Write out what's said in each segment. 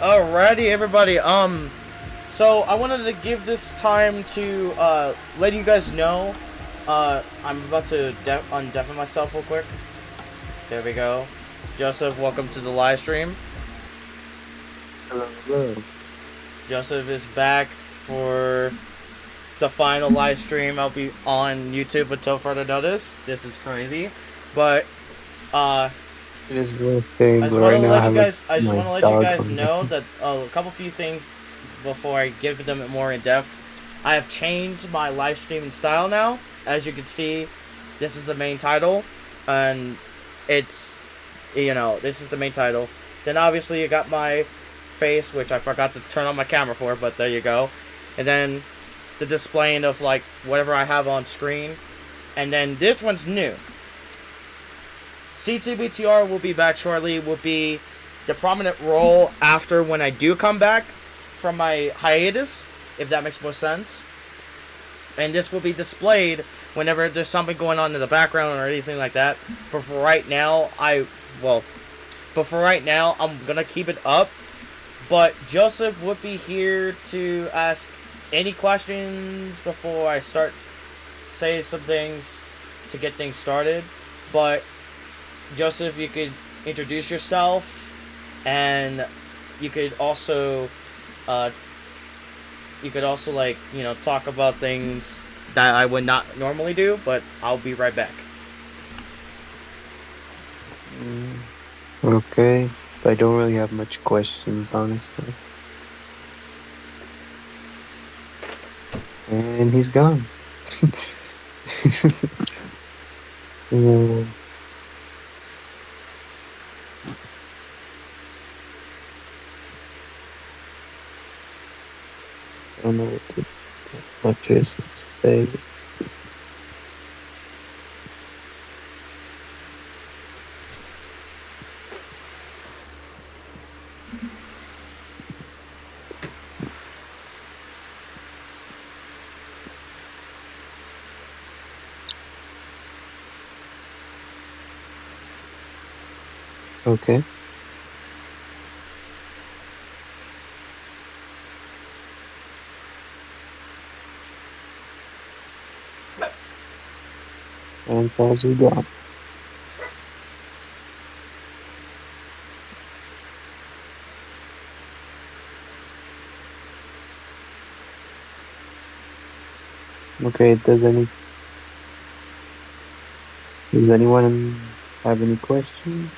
Alrighty, everybody. So I wanted to give this time to let you guys know. I'm about to undeafen myself real quick. There we go. Joseph, welcome to the live stream. Hello, hello. Joseph is back for the final live stream. I'll be on YouTube until further notice. This is crazy, but uh, It is okay, I just but want right to now I let you have like guys. I just my want to let you dog guys on me. know that a couple few things before I give them more in depth. I have changed my live streaming style now. As you can see, this is the main title, and it's this is the main title. Then obviously you got my face, which I forgot to turn on my camera for, but there you go. And then the displaying of like whatever I have on screen. And then this one's new. CTBTR will be back shortly. Will be the prominent role after when I do come back from my hiatus, if that makes more sense. And this will be displayed whenever there's something going on in the background or anything like that. But for right now, I'm gonna keep it up. But Joseph would be here to ask any questions before I start say some things to get things started. But Joseph, you could introduce yourself, and you could also, uh, like talk about things that I would not normally do. But I'll be right back. Okay, I don't really have much questions, honestly. And he's gone. Um, I don't know what much is to say. Okay. And Charles is gone. Okay, does anyone have any questions?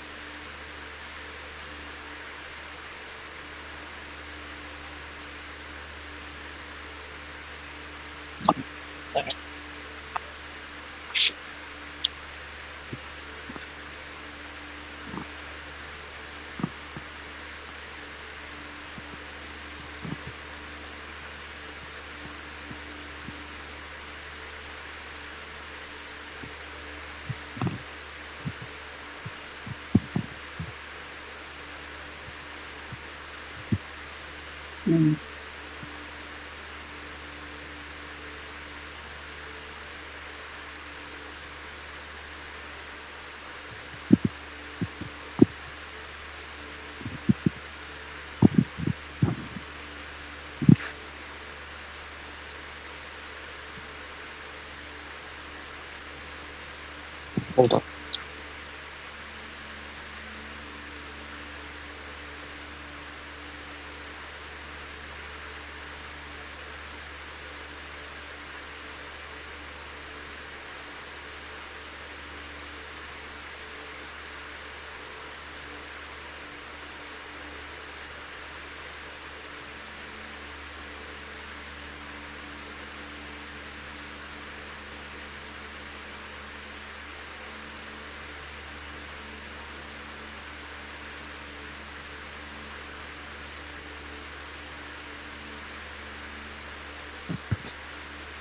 Hold on.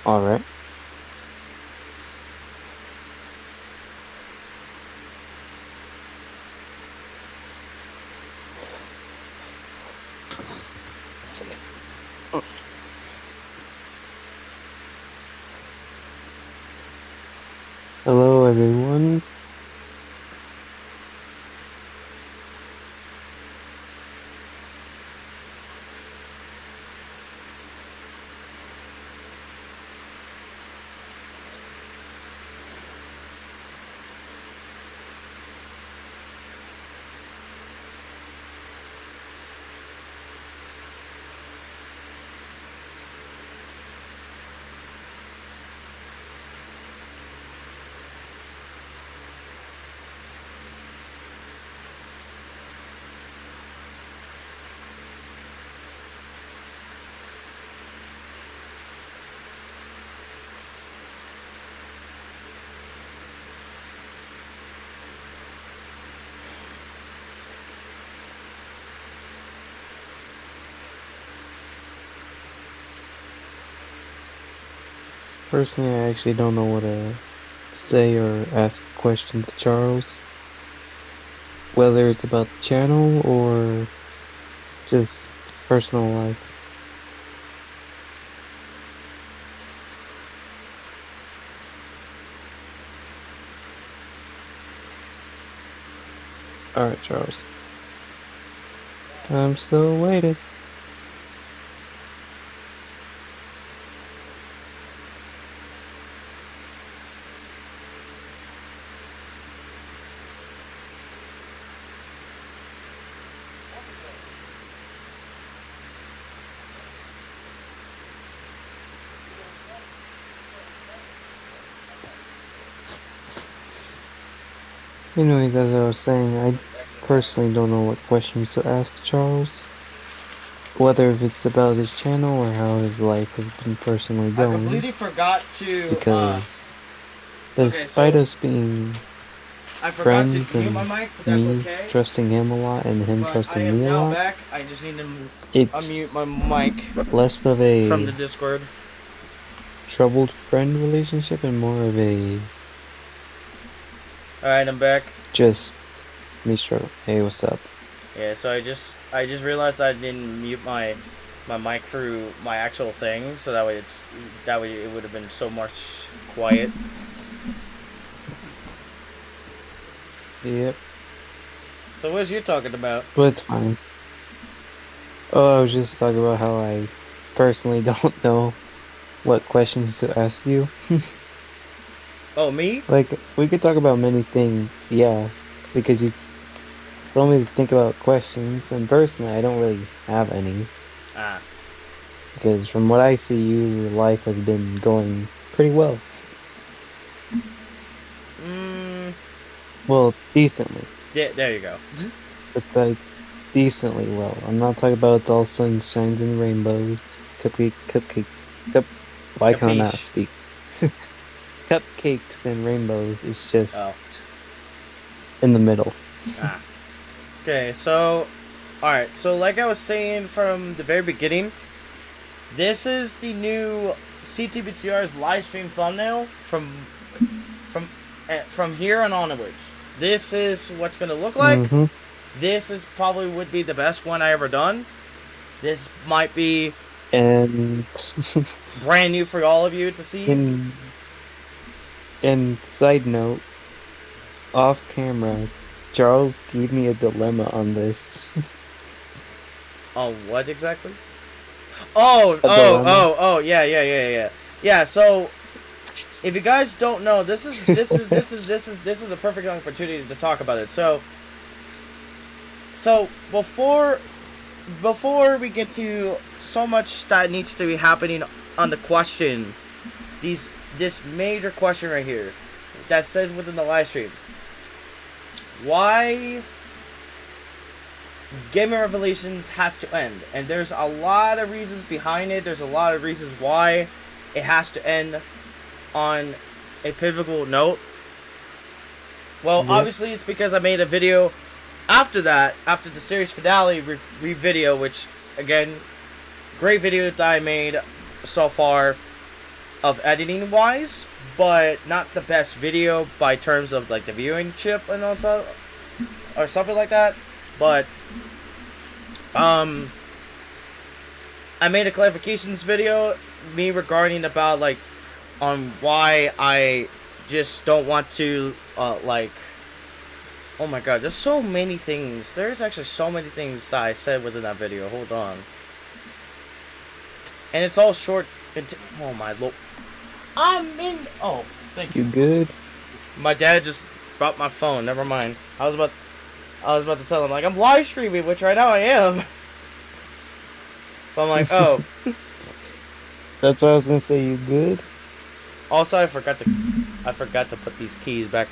All right. Hello, everyone. Personally, I actually don't know what to say or ask a question to Charles. Whether it's about the channel or just personal life. Alright, Charles. I'm still waiting. Anyways, as I was saying, I personally don't know what questions to ask Charles. Whether if it's about his channel or how his life has been personally I going. completely forgot to. Because Okay, despite so us being I forgot friends to mute and my mic, but that's me okay. trusting him a lot and him But I trusting am me a now lot, back. I just need to unmute it's my mic less of from the a Discord. troubled friend relationship and more of a Alright, I'm back. just me struggling. Hey, what's up? Yeah, so I just realized I didn't mute my mic through my actual thing, so that way it would have been so much quiet. Yep. So what was you talking about? But it's fine. Oh, I was just talking about how I personally don't know what questions to ask you. Oh, me? Like, we could talk about many things, yeah, because you told me to think about questions, and personally, I don't really have any. Ah. Because from what I see, your life has been going pretty well. Well, decently. Yeah, there you go. Just like, decently well. I'm not talking about it's all sunshines and rainbows. Why can't I not Capiche. speak? Cupcakes and rainbows. It's just Oh. in the middle. Ah. Okay, so... Alright, so like I was saying from the very beginning, this is the new CTBTR's live stream thumbnail from here on onwards. This is what's gonna look like. Mm-hmm. This is probably would be the best one I ever done. This might be And brand new for all of you to see. and side note, off camera, Charles gave me a dilemma on this. Oh, what exactly? Oh, yeah. So, if you guys don't know, this is a perfect opportunity to talk about it. So before we get to so much that needs to be happening on the question, this major question right here that says within the live stream, why Gaming Revelations has to end, and there's a lot of reasons behind it. There's a lot of reasons why it has to end on a pivotal note. Well, Yep. obviously it's because I made a video after that, after the series finale video, which again, great video that I made so far of editing wise, but not the best video by terms of like the viewing chip and also or something like that. But I made a clarifications video, me regarding about like on why I just don't want to like, oh my god, there's so many things. There's actually so many things that I said within that video. Hold on. And it's all short. Oh my lord. Oh, thank you. You good? My dad just dropped my phone. Never mind. I was about to tell him like I'm live streaming, which right now I am. But I'm like, oh. That's what I was gonna say. You good? Also, I forgot to put these keys back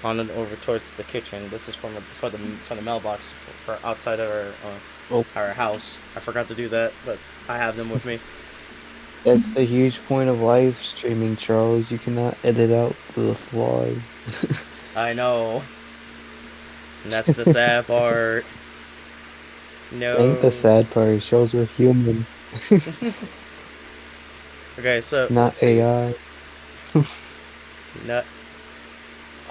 on and over towards the kitchen. This is for the mailbox for outside of our house. I forgot to do that, but I have them with me. That's a huge point of live streaming, Charles. You cannot edit out the flaws. I know. And that's the sad part. No. Ain't the sad part. It shows we're human. Okay, so Not AI. Nut.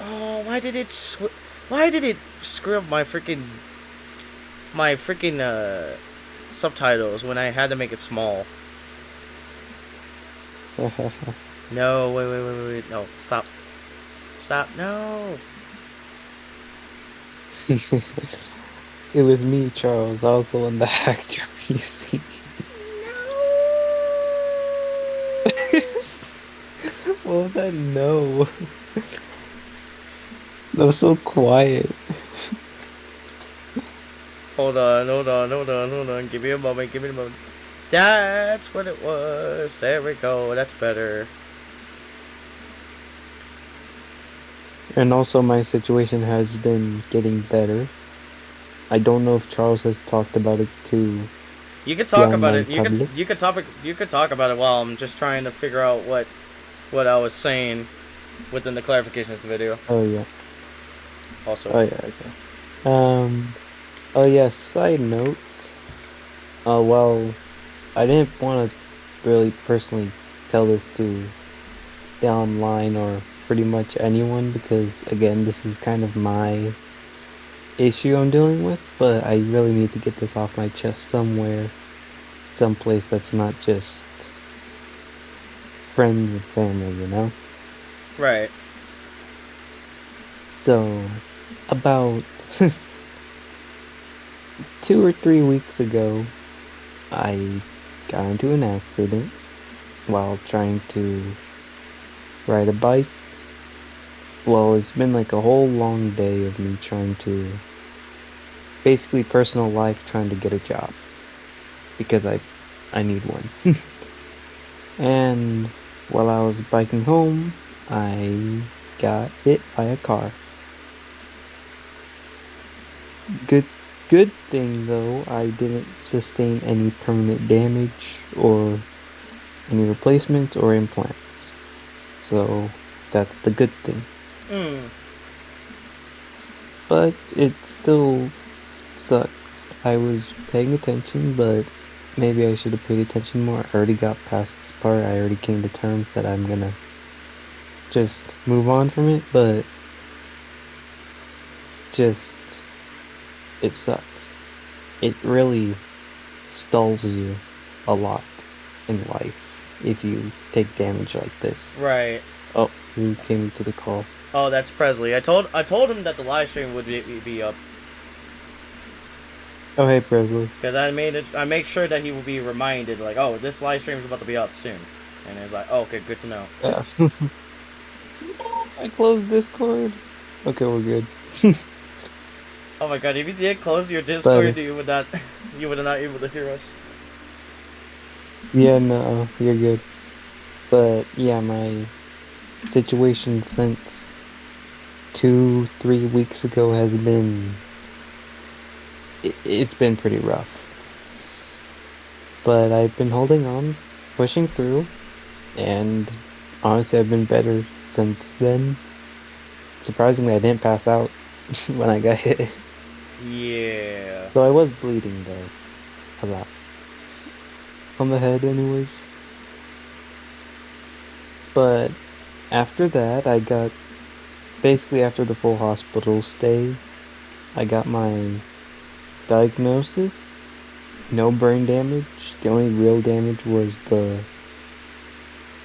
Oh, why did it why did it screw up my freaking subtitles when I had to make it small? No, wait. No, stop. Stop. No. It was me, Charles. I was the one that hacked your PC. What was that? No. That was so quiet. Hold on. Give me a moment. That's what it was. There we go. That's better. And also, my situation has been getting better. I don't know if Charles has talked about it to You could the talk about online it. public. You could talk about it while I'm just trying to figure out what I was saying within the clarifications video. Oh yeah. Also. Oh yeah. Okay. Oh yeah. Side note. Well, I didn't want to really personally tell this to the online or pretty much anyone because again, this is kind of my issue I'm dealing with, but I really need to get this off my chest somewhere, someplace that's not just friends and family, you know? Right. So, about 2 or 3 weeks ago, I got into an accident while trying to ride a bike. Well, it's been like a whole long day of me trying to, basically personal life trying to get a job. Because I need one. And while I was biking home, I got hit by a car. Good thing though, I didn't sustain any permanent damage or any replacements or implants. So that's the good thing. But it still sucks. I was paying attention, but maybe I should have paid attention more. I already got past this part. I already came to terms that I'm gonna just move on from it, but it sucks. It really stalls you a lot in life if you take damage like this. Right. Oh, who came into the call? Oh, that's Presley. I told him that the live stream would be up. Oh, hey, Presley. Because I make sure that he will be reminded, like, oh, this live stream is about to be up soon. And it's like, oh, okay, good to know. Yeah. I closed Discord. Okay, we're good. Oh my god, if you did close your Discord, But, you would not able to hear us. yeah, no, you're good. But, yeah, my situation since 2-3 weeks ago has been... It's been pretty rough. But I've been holding on, pushing through, and honestly, I've been better since then. Surprisingly, I didn't pass out when I got hit. Yeah. So I was bleeding, though, a lot. On the head, anyways. But after that, I got... Basically, after the full hospital stay, I got my diagnosis. No brain damage. The only real damage was the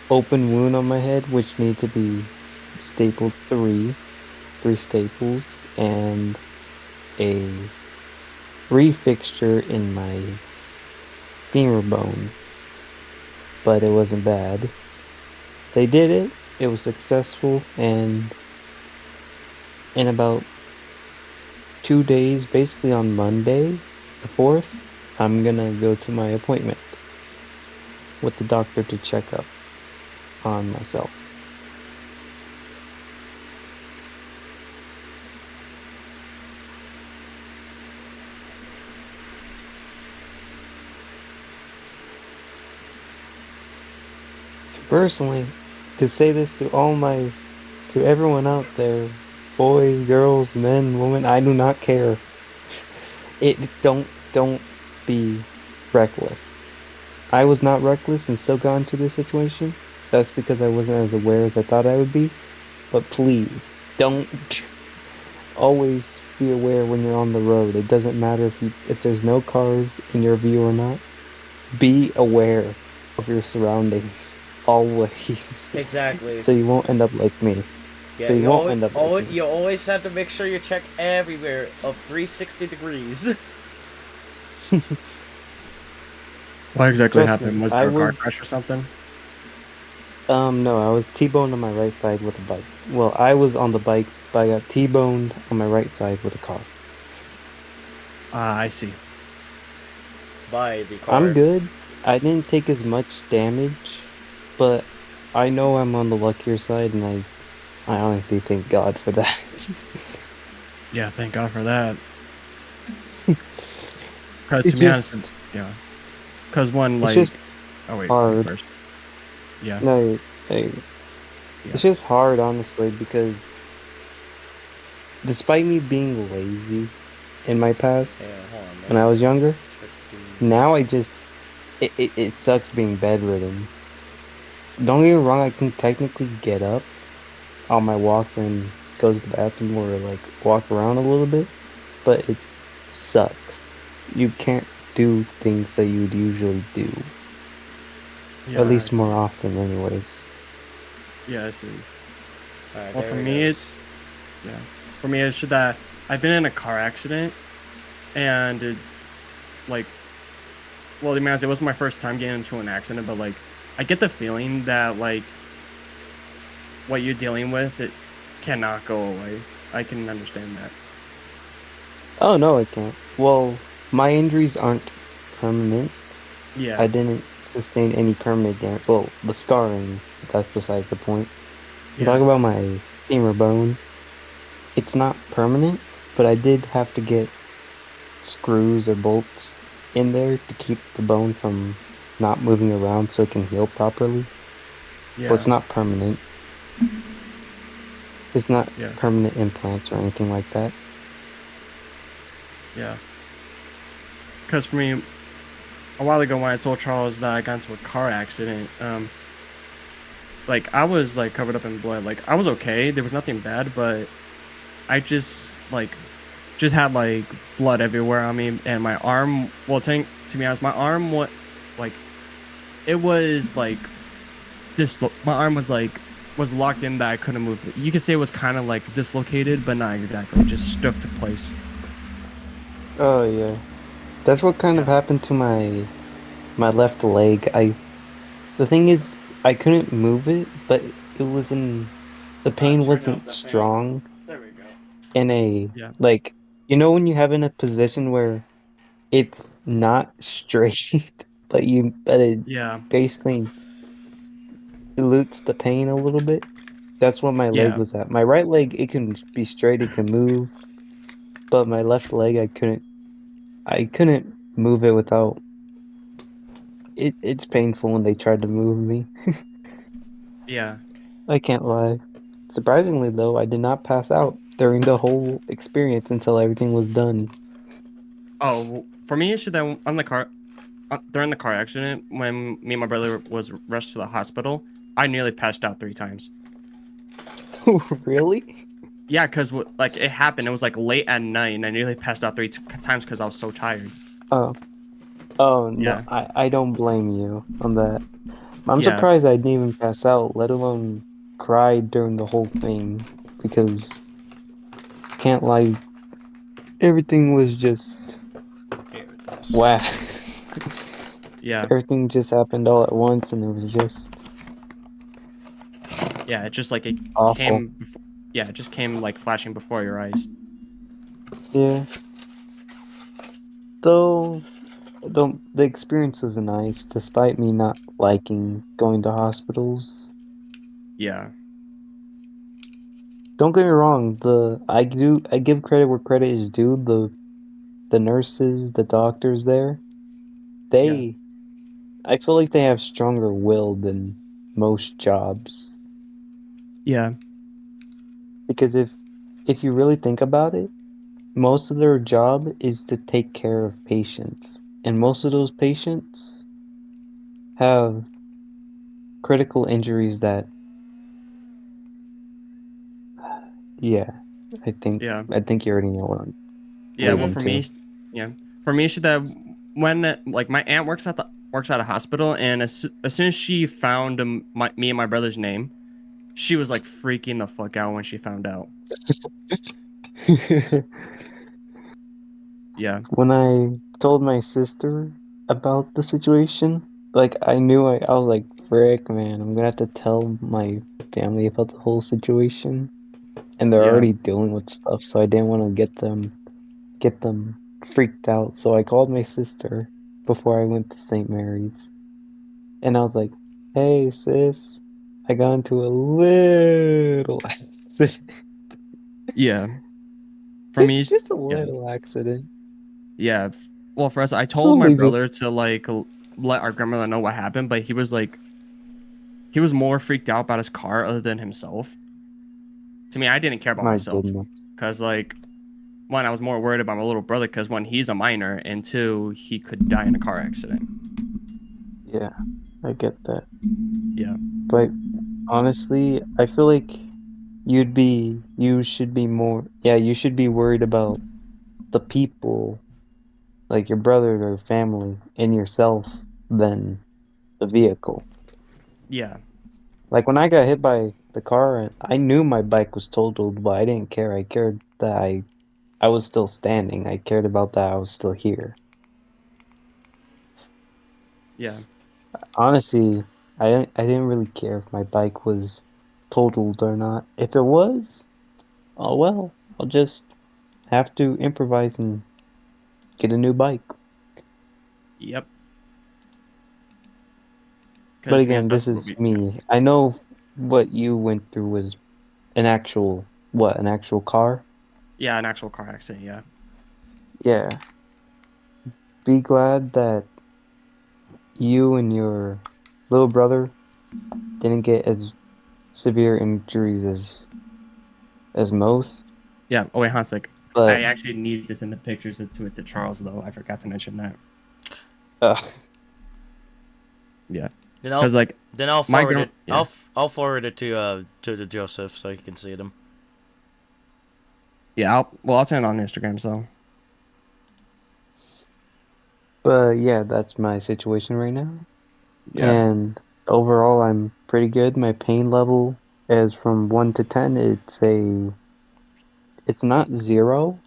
open wound on my head, which needed to be stapled three staples, and a refixture in my femur bone. But it wasn't bad. They did it. It was successful, and in about 2 days, basically on Monday, the 4th, I'm gonna go to my appointment with the doctor to check up on myself. Personally, to say this to everyone out there, boys, girls, men, women, I do not care. Don't be reckless. I was not reckless and still got into this situation. That's because I wasn't as aware as I thought I would be. But please, don't always be aware when you're on the road. It doesn't matter if there's no cars in your view or not. Be aware of your surroundings always, Exactly. so you won't end up like me. Yeah, So you won't end up like me. you always have to make sure you check everywhere of 360 degrees. What exactly Trust happened? me, Was I there a car was crash or something? no, I was T-boned on my right side with a bike. Well, I was on the bike, but I got T-boned on my right side with a car. Ah, I see. By the I'm car. good. I didn't take as much damage, but I know I'm on the luckier side, and I honestly thank God for that. Yeah, thank God for that. Because It to be honest, just yeah. Because one it's like, just oh wait, you hard. first. Yeah, No, hey, yeah, it's just hard, honestly, because despite me being lazy in my past Yeah, hold on. Let when I me was younger, check the. now I just it sucks being bedridden. Don't get me wrong, I can technically get up on my walker and go to the bathroom or like walk around a little bit, but it sucks. You can't do things that you would usually do, or at yeah. I least see. more often, anyways. Yeah, I see. Alright, Well, there for it me, it goes. yeah, for me it's that I've been in a car accident and it, like, well, to be honest, it wasn't my first time getting into an accident, but like, I get the feeling that like what you're dealing with it cannot go away. I can understand that. Oh no, I can't. Well, my injuries aren't permanent. I Yeah, didn't sustain any permanent damage. Well, the scarring, but that's besides the point. I'm yeah, talking about my femur bone. It's not permanent, but I did have to get screws or bolts in there to keep the bone from not moving around so it can heal properly. But it's yeah, not permanent. It's not yeah, permanent implants or anything like that. yeah. Because for me, a while ago when I told Charles that I got into a car accident, like I was like covered up in blood. Like I was okay. There was nothing bad, but I just had like blood everywhere on me and my arm. Well, to be honest, my arm like it was like my arm was like was locked in that I couldn't move it. You could say it was kind of like dislocated, but not exactly. It just stuck to place. Oh yeah. That's what kind of Yeah. happened to my left leg. The thing is I couldn't move it, but it was in the pain Turn off wasn't the fan. strong There we go. in a Yeah. like when you have in a position where it's not straight, but it Yeah. basically dilutes the pain a little bit. That's what my leg Yeah. was at. My right leg, it can be straight, it can move, but my left leg, I couldn't move it without it's painful when they tried to move me. Yeah. I can't lie. Surprisingly though, I did not pass out during the whole experience until everything was done. Oh, for me, it's just that on the car during the car accident when me and my brother was rushed to the hospital, I nearly passed out 3 times. Really? Yeah, because like it happened. It was like late at night, and I nearly passed out times because I was so tired. Oh, oh no, Yeah. I don't blame you on that. I'm Yeah. surprised I didn't even pass out, let alone cry during the whole thing, because can't lie, everything was just Here it is. wow. Yeah. Everything just happened all at once, and it was just Yeah. It just like it awful. came. Yeah, it just came like flashing before your eyes. Yeah, though the experience was nice, despite me not liking going to hospitals. Yeah. Don't get me wrong, I give credit where credit is due. The nurses, the doctors there, Yeah. they I feel like they have stronger will than most jobs. Yeah. Because if you really think about it, most of their job is to take care of patients. And most of those patients have critical injuries that, yeah, I think Yeah. I think you already know what I'm Yeah, well, leading for to. me, yeah, for me, she that when like my aunt works at a hospital, and as soon as she found me and my brother's name, she was like freaking the fuck out when she found out. Yeah, When I told my sister about the situation, like I was like, frick, man, I'm gonna have to tell my family about the whole situation, and they're yeah, already dealing with stuff, so I didn't want to get them freaked out. So I called my sister before I went to St. Mary's, and I was like, "Hey, sis, I got into a little accident, yeah. For me, just a yeah, little accident, yeah. Well, for us, I told my totally just brother to like let our grandmother know what happened, but he was more freaked out about his car other than himself. To me, I didn't care about my myself goodness." because like one, I was more worried about my little brother because one, he's a minor, and two, he could die in a car accident. Yeah, I get that. Yeah, But honestly, I feel like you should be more, yeah, you should be worried about the people, like your brother or family and yourself than the vehicle. yeah, Like when I got hit by the car, I knew my bike was totaled, but I didn't care. I cared that I was still standing. I cared about that I was still here. yeah, Honestly, I didn't really care if my bike was totaled or not. If it was, oh well, I'll just have to improvise and get a new bike. yep. But Because to me, again, this that's what is we, yeah, me. I know what you went through was an actual car? yeah, an actual car accident. Yeah, Yeah. Be glad that you and your little brother didn't get as severe injuries as most. yeah. Oh wait, Hansik, But I actually need this in the pictures to Charles though. I forgot to mention that. uh, Yeah, Then I'll because f- like then I'll my forward grand, it. yeah, I'll forward it to the Joseph so he can see them. yeah. I'll send it on Instagram. So but yeah, that's my situation right now. yeah, And overall I'm pretty good. My pain level is from 1 to 10. It's not 0,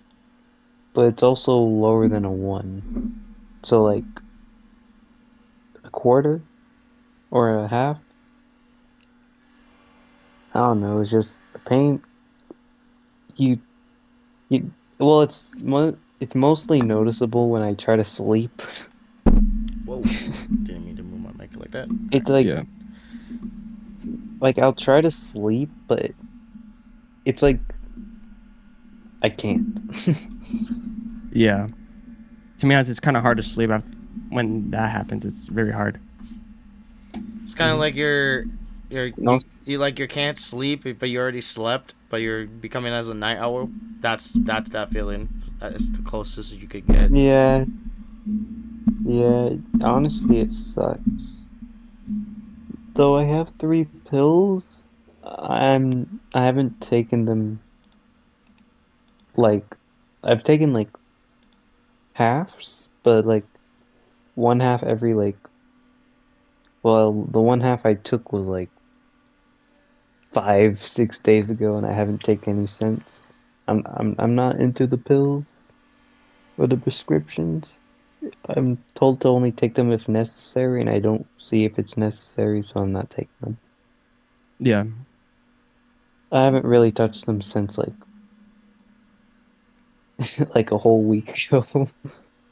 but it's also lower than a 1. So like a quarter or a half. I don't know. It's just the pain. You well, it's mostly noticeable when I try to sleep. Whoa! Didn't mean to move my mic like that. Alright. It's like yeah, I'll try to sleep, but it's like I can't. yeah. To me, it's kind of hard to sleep after, when that happens. It's very hard. It's kind of like No, you like you can't sleep, but you already slept, but you're becoming as a night owl. That's that feeling. That is the closest you could get. yeah, yeah. Honestly, it sucks. Though I have 3 pills, I haven't taken them like I've taken like halves, but like one half every like well, the one half I took was like 5, 6 days ago, and I haven't taken any since. I'm not into the pills or the prescriptions. I'm told to only take them if necessary, and I don't see if it's necessary, so I'm not taking them. Yeah, I haven't really touched them since like like a whole week ago.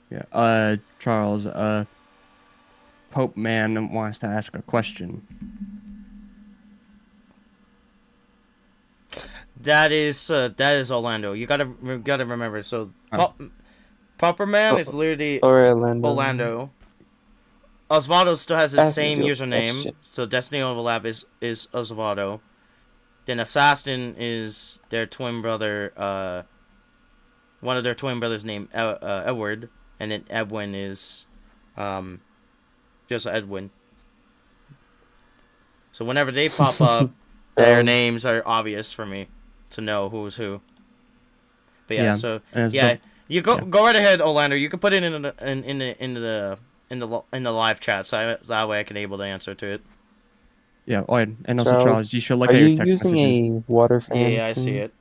yeah. Charles, Pope Man wants to ask a question. That is Orlando. You gotta remember. So Oh, Proper Man Oh, is literally Orlando, Orlando. Osvaldo still has his ask same your username, question. so Destiny Overlap is Osvaldo. Then Assassin is their twin brother, one of their twin brothers named Edward, and then Edwin is, um, just Edwin. So whenever they pop up, their Um, names are obvious for me to know who's who. But yeah, Yeah, so and it's yeah, the you go yeah. go right ahead, Orlando. You can put it in the live chat, so that way I can able to answer to it. Yeah. Oh, and also Charles, Charles, you should look are at you your text using messages. a water Yeah, fan yeah, I see thing? it.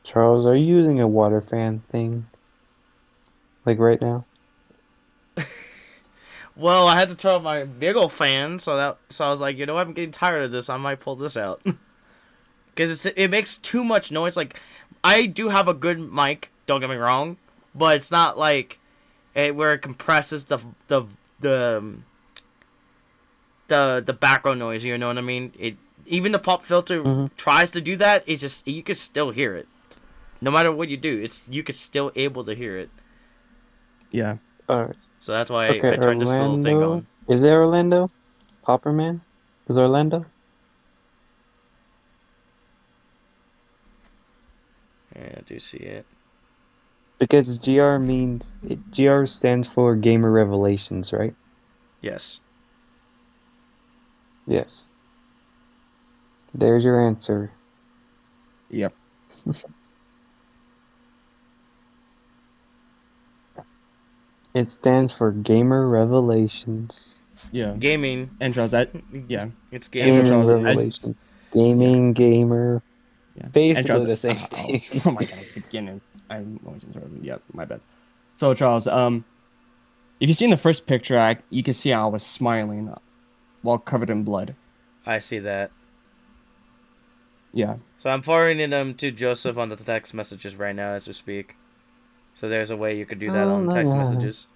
Charles, are you using a water fan thing? Like right now? Well, I had to turn off my big ol' fan, so I was like, you know, I'm getting tired of this. I might pull this out because it makes too much noise. Like, I do have a good mic. Don't get me wrong, but it's not like where it compresses the um, the background noise. You know what I mean? It even the pop filter Mm-hmm. tries to do that. It's just you can still hear it, no matter what you do. You can still able to hear it. Yeah. Alright. So that's why Okay, I turned this little thing Orlando. on. Is there Orlando? Popperman? Is Orlando? Yeah, I do see it. Because GR means GR stands for Gamer Revelations, right? Yes. Yes. There's your answer. Yep. It stands for Gamer Revelations. Yeah. Gaming. And Charles, yeah. It's And so gaming Gaming Charles, Revelations. yeah, Gaming, gamer. yeah. And Basically Charles, the same thing. oh my god, I keep getting it. I'm always interrupting. Yep, my bad. So Charles, if you see in the first picture, you can see I was smiling while covered in blood. I see that. Yeah. So I'm forwarding them to Joseph on the text messages right now as we speak. So there's a way you could do that Oh on la text la. messages.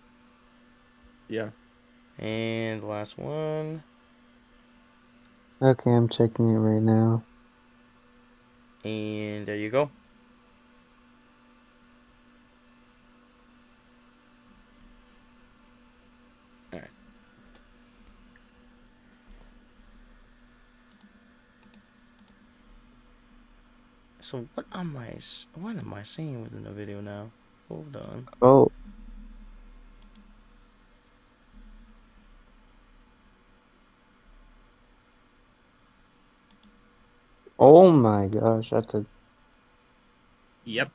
Yeah. And the last one. Okay, I'm checking it right now. And there you go. Alright. So what am I seeing within the video now? Hold on. Oh. Oh my gosh, that's a... Yep.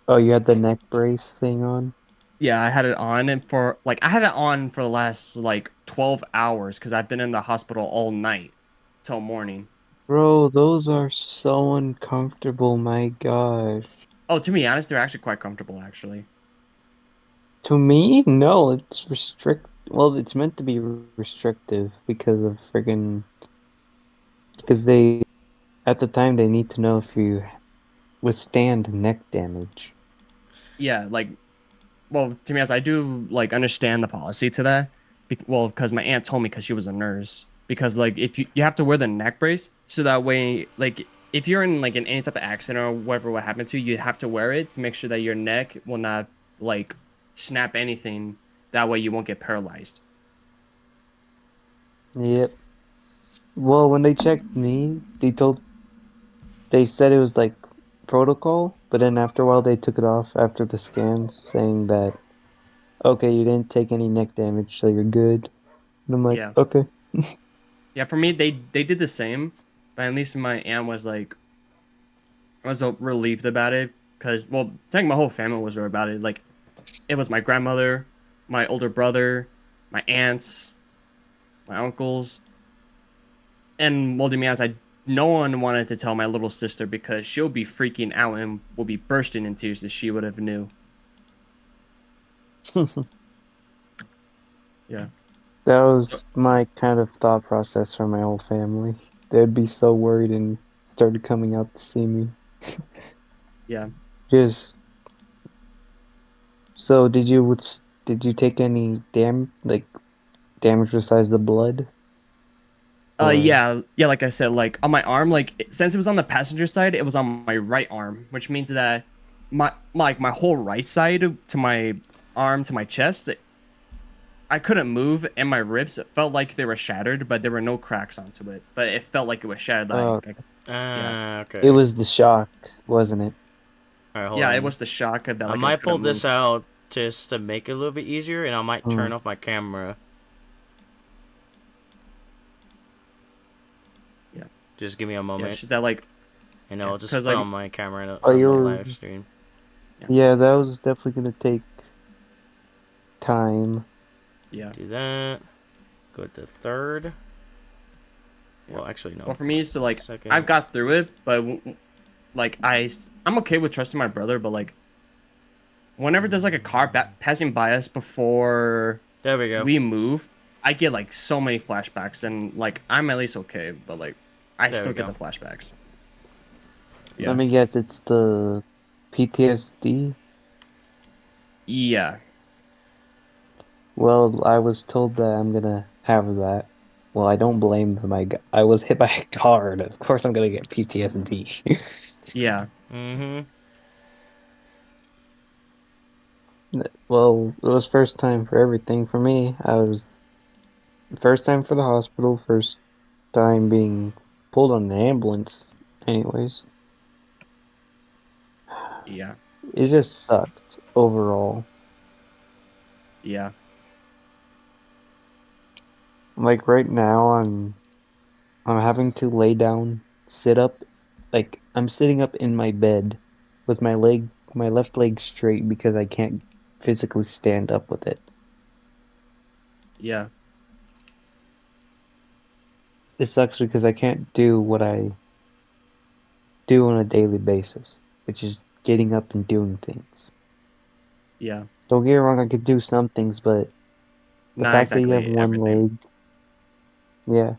Oh, you had the neck brace thing on? Yeah, I had it on and I had it on for the last like 12 hours because I've been in the hospital all night till morning. Bro, those are so uncomfortable, my gosh. Oh, to be honest, they're actually quite comfortable actually. To me, no, it's well, it's meant to be restrictive because of friggin' because they at the time they need to know if you withstand neck damage. Yeah, like well, to be honest, I do like understand the policy to that. Well, because my aunt told me because she was a nurse. Because like if you have to wear the neck brace so that way like if you're in like in any type of accident or whatever what happened to you, you have to wear it to make sure that your neck will not like snap anything. That way you won't get paralyzed. Yep. Well, when they checked me, they said it was like protocol, but then after a while they took it off after the scans, saying that okay, you didn't take any neck damage, so you're good. And I'm like, Yeah. okay. Yeah, for me they did the same, but at least my aunt was like was relieved about it because well, I think my whole family was about it. Like it was my grandmother, my older brother, my aunts, my uncles, and well, to me, as no one wanted to tell my little sister because she'll be freaking out and will be bursting in tears if she would have knew. Yeah. That was my kind of thought process for my whole family. They'd be so worried and started coming out to see me. Yeah. Just so did you take any damage besides the blood? Or Yeah, like I said, like on my arm, since it was on the passenger side, it was on my right arm, which means that my whole right side to my arm to my chest, I couldn't move, and my ribs it felt like they were shattered, but there were no cracks onto it. But it felt like it was shattered. uh, Yeah, Okay. it was the shock, wasn't it? Alright, hold Yeah, on. it was the shock that I like might pull couldn't this move. out just to make it a little bit easier, and I might turn off my camera. Yeah. Just give me a Yeah, moment, it's just that like and yeah, I'll just 'cause put like on my camera Oh, from the you're live stream. yeah, that was definitely gonna take time. yeah. Do that. Go to third. Yeah. Well, actually, no. Well, for me, it's to like Second. I've got through it, but like I'm okay with trusting my brother, but like whenever there's like a car passing by us before There we go. we move, I get like so many flashbacks, and like I'm at least okay, but like I There still we get go. the flashbacks. Let Yeah. me guess, it's the PTSD. Yeah. Well, I was told that I'm gonna have that. Well, I don't blame them. I was hit by a car, and of course I'm gonna get PTSD. Yeah. Mm-hmm. Well, it was first time for everything for me. I was first time for the hospital, first time being pulled on an ambulance. Anyways, Yeah. it just sucked overall. Yeah. Like right now, I'm having to lay down, sit up, like I'm sitting up in my bed with my left leg straight because I can't physically stand up with it. Yeah. It sucks because I can't do what I do on a daily basis, which is getting up and doing things. Yeah. Don't get me wrong, I could do some things, but the Not fact that you have exactly one everything. leg,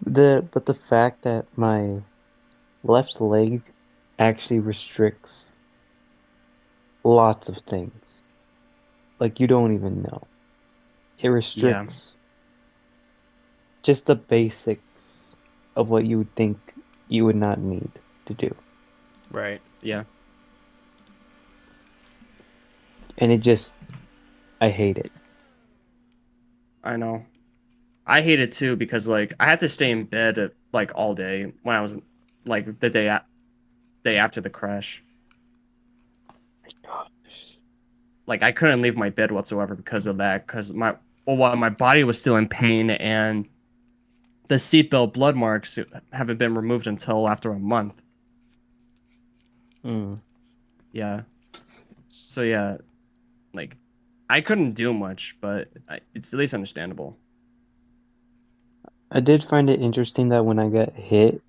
yeah. But the fact that my left leg actually restricts lots of things. Like you don't even know. It Yeah. restricts just the basics of what you would think you would not need to do. Right. Yeah. And I hate it. I know. I hate it too because like I had to stay in bed like all day when I was like the day after the crash. Gosh. Like I couldn't leave my bed whatsoever because of that. Because my body was still in pain, and the seatbelt blood marks haven't been removed until after a month. Mm. Yeah. So yeah, like I couldn't do much, but it's at least understandable. I did find it interesting that when I got hit,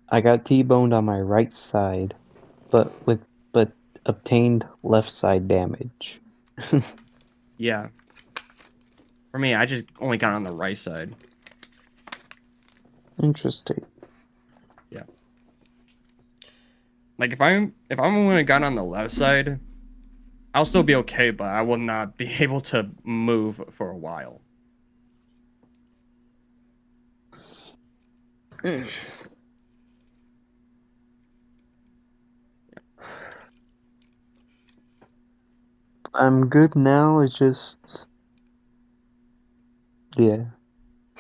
I got T-boned on my right side, but obtained left side damage. Yeah. For me, I just only got on the right side. Interesting. Yeah. Like if I'm only got on the left side, I'll still be okay, but I will not be able to move for a while. I'm good now, it's just yeah.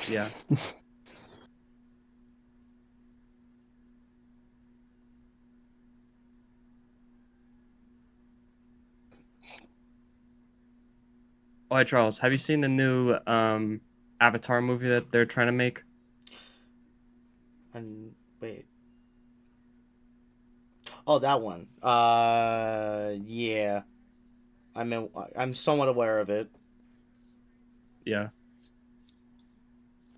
Yeah. Oh, hi, Charles. Have you seen the new Avatar movie that they're trying to make? And wait. Oh, that one. Yeah. I'm somewhat aware of it. Yeah.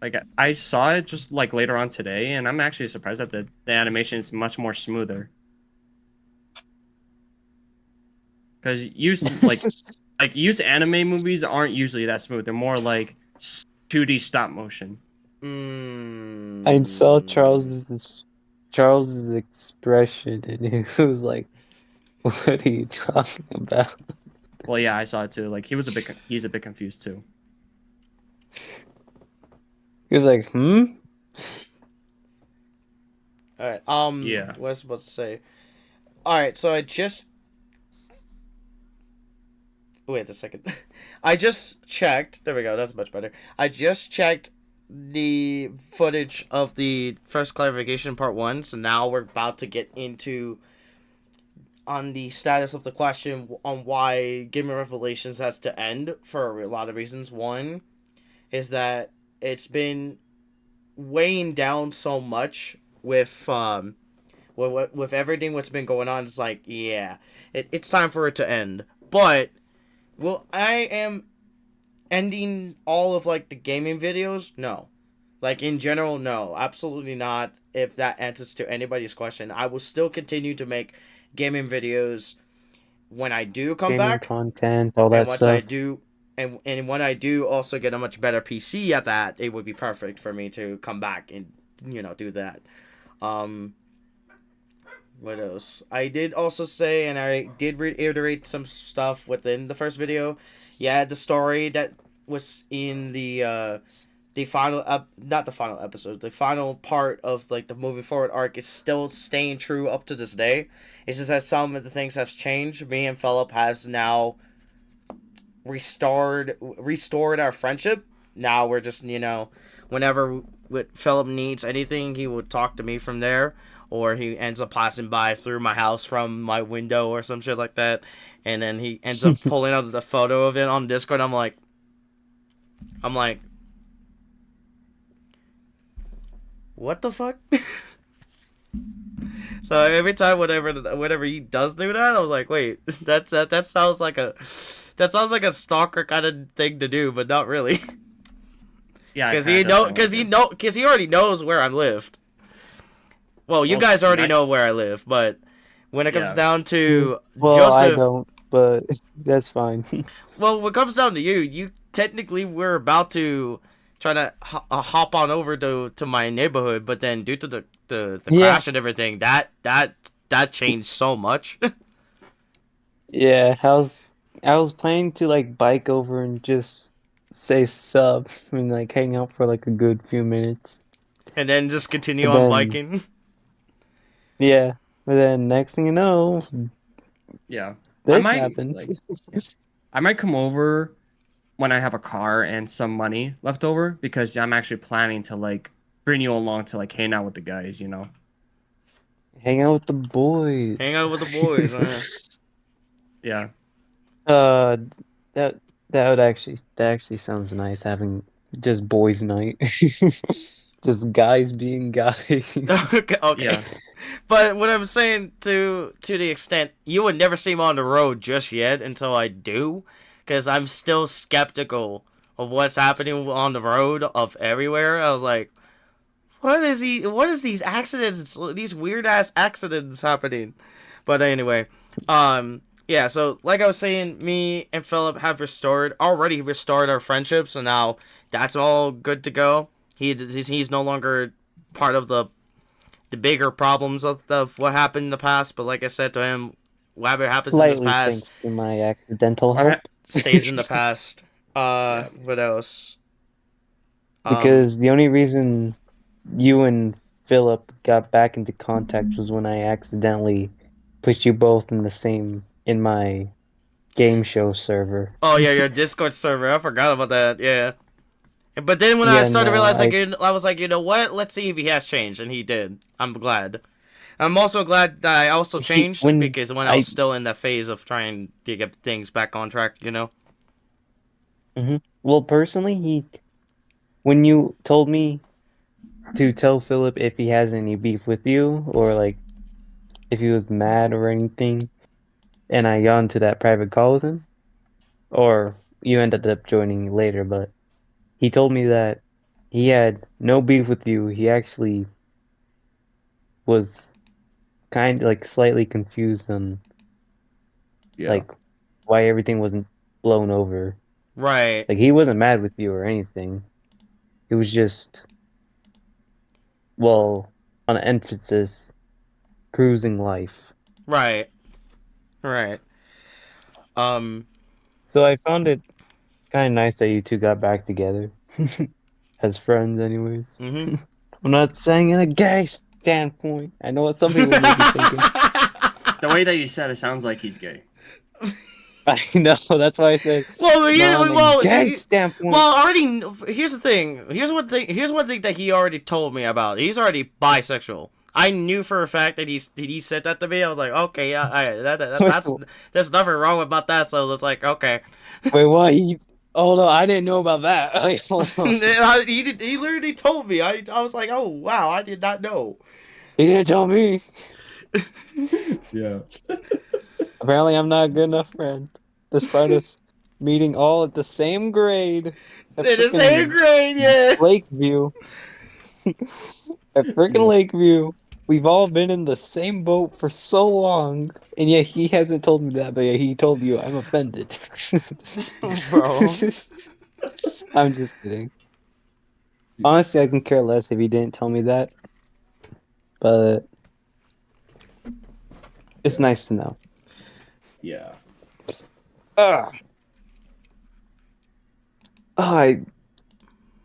Like I saw it just like later on today, and I'm actually surprised that the animation is much more smoother. Because used anime movies aren't usually that smooth. They're more like 2D stop motion. I saw Mm. Charles's expression and he was like, "What are you talking about?" Well, yeah, I saw it too. Like he's a bit confused too. He was like, "Hmm." All right. Yeah. What was I supposed to say? All right. So I just wait a second. I just checked. There we go. That's much better. I just checked the footage of the first clarification part one. So now we're about to get into on the status of the question on why Gaming Revelations has to end for a lot of reasons. One is that it's been weighing down so much with everything what's been going on. It's like, yeah, it's time for it to end. But well, I am ending all of like the gaming videos. No, like in general, no, absolutely not. If that answers to anybody's question, I will still continue to make gaming videos when I do come Gaming back, content, all and that once I stuff. do, and when I do also get a much better PC at that, it would be perfect for me to come back and do that. Um, what else? I did also say, and I did reiterate some stuff within the first video. Yeah, the story that was in the final not the final episode, the final part of like the moving forward arc is still staying true up to this day. It's just that some of the things have changed. Me and Philip has now restored our friendship. Now we're just whenever Philip needs anything, he would talk to me from there, or he ends up passing by through my house from my window or some shit like that, and then he ends up pulling out the photo of it on Discord. I'm like, what the fuck? So every time whenever he does do that, I was like, wait, that sounds like a stalker kind of thing to do, but not really. Yeah, because he already knows where I lived. Well, you guys already know where I live, but when it comes down to well, Joseph, I don't, but that's fine. well, when it comes down to you technically were about to try to hop on over to my neighborhood, but then due to the crash and everything, that changed so much. Yeah, I was planning to like bike over and just say sup and like hang out for like a good few minutes. And then just continue But on then- biking. Yeah, but then next thing you know, Yeah. this happened. I might come over when I have a car and some money left over, because I'm actually planning to like bring you along to like hang out with the guys, Hang out with the boys. Hang out with the boys. Yeah. That actually sounds nice, having just boys' night. Just guys being guys. Okay. Yeah. But what I'm saying to the extent, you would never see me on the road just yet until I do, because I'm still skeptical of what's happening on the road of everywhere. I was like, what is these accidents, these weird ass accidents happening? But anyway, yeah, so like I was saying, me and Philip have already restored our friendship, so now that's all good to go. He's no longer part of the bigger problems of what happened in the past, but like I said to him, whatever happens in the past thanks to my accidental help. stays in the past. What else? Because the only reason you and Philip got back into contact was when I accidentally put you both in my game show server. Oh yeah, your Discord server. I forgot about that. Yeah. But then when I started realizing, I was like, you know what? Let's see if he has changed, and he did. I'm glad. I'm also glad that I also changed, because when I was still in that phase of trying to get things back on track, Mm-hmm. Well, personally, when you told me to tell Philip if he has any beef with you, or like if he was mad or anything, and I got into that private call with him, or you ended up joining later, but he told me that he had no beef with you. He actually was kind of like slightly confused on like why everything wasn't blown over. Right. Like, he wasn't mad with you or anything. It was just, well, on emphasis, cruising life. Right. Right. So I found it kind of nice that you two got back together. As friends, anyways. Mm-hmm. I'm not saying in a gay standpoint. I know what some people may be thinking. The way that you said it sounds like he's gay. I know, that's why I said. Gay standpoint. Well, already. Here's the thing. Here's one thing that he already told me about. He's already bisexual. I knew for a fact that he said that to me. I was like, okay, yeah, there's nothing wrong about that. So it's like, okay. Wait, what? Oh no, I didn't know about that. Wait, hold on. He literally told me. I was like, oh wow, I did not know. He didn't tell me. Yeah. Apparently, I'm not a good enough friend. Despite us meeting all at the same grade. At In the same frickin' grade, yeah. Lakeview. At frickin' Yeah. Lakeview. We've all been in the same boat for so long. And yet he hasn't told me that, but yeah, he told you. I'm offended. Bro. I'm just kidding. Honestly, I can care less if he didn't tell me that. But it's nice to know. Yeah. Ugh. Oh, I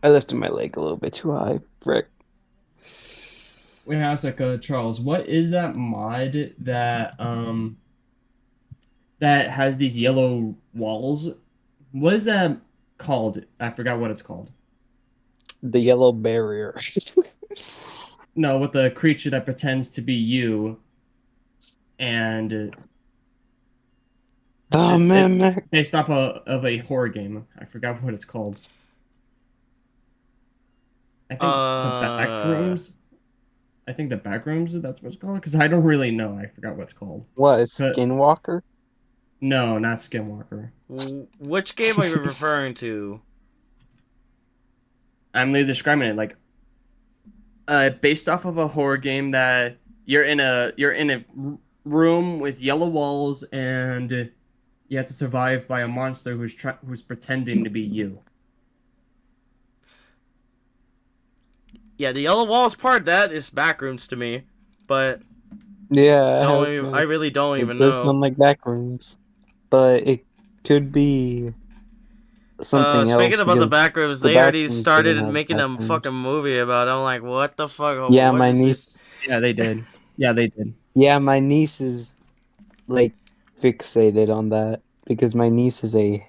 lifted my leg a little bit too high. Frick. Wait, how's like Charles? What is that mod that has these yellow walls? What is that called? I forgot what it's called. The yellow barrier. No, with the creature that pretends to be you, and Oh man, based off of a horror game. I forgot what it's called. I think the back rooms. I think the back rooms. That's what it's called. Because I don't really know. I forgot what it's called. what is Skinwalker? No, not Skinwalker. Which game are you referring to? I'm literally describing it like based off of a horror game that you're in a room with yellow walls and you have to survive by a monster who's pretending to be you. Yeah, the yellow walls part, that is backrooms to me, but Yeah, I really don't even it does know. sound like backrooms, but it could be something else. Speaking about the backrooms, they already backrooms started doesn't have making a backrooms. fucking movie about it. I'm like, what the fuck? Yeah, what my is niece. this? Yeah, they did. Yeah, they did. Yeah, my niece is like fixated on that because my niece is a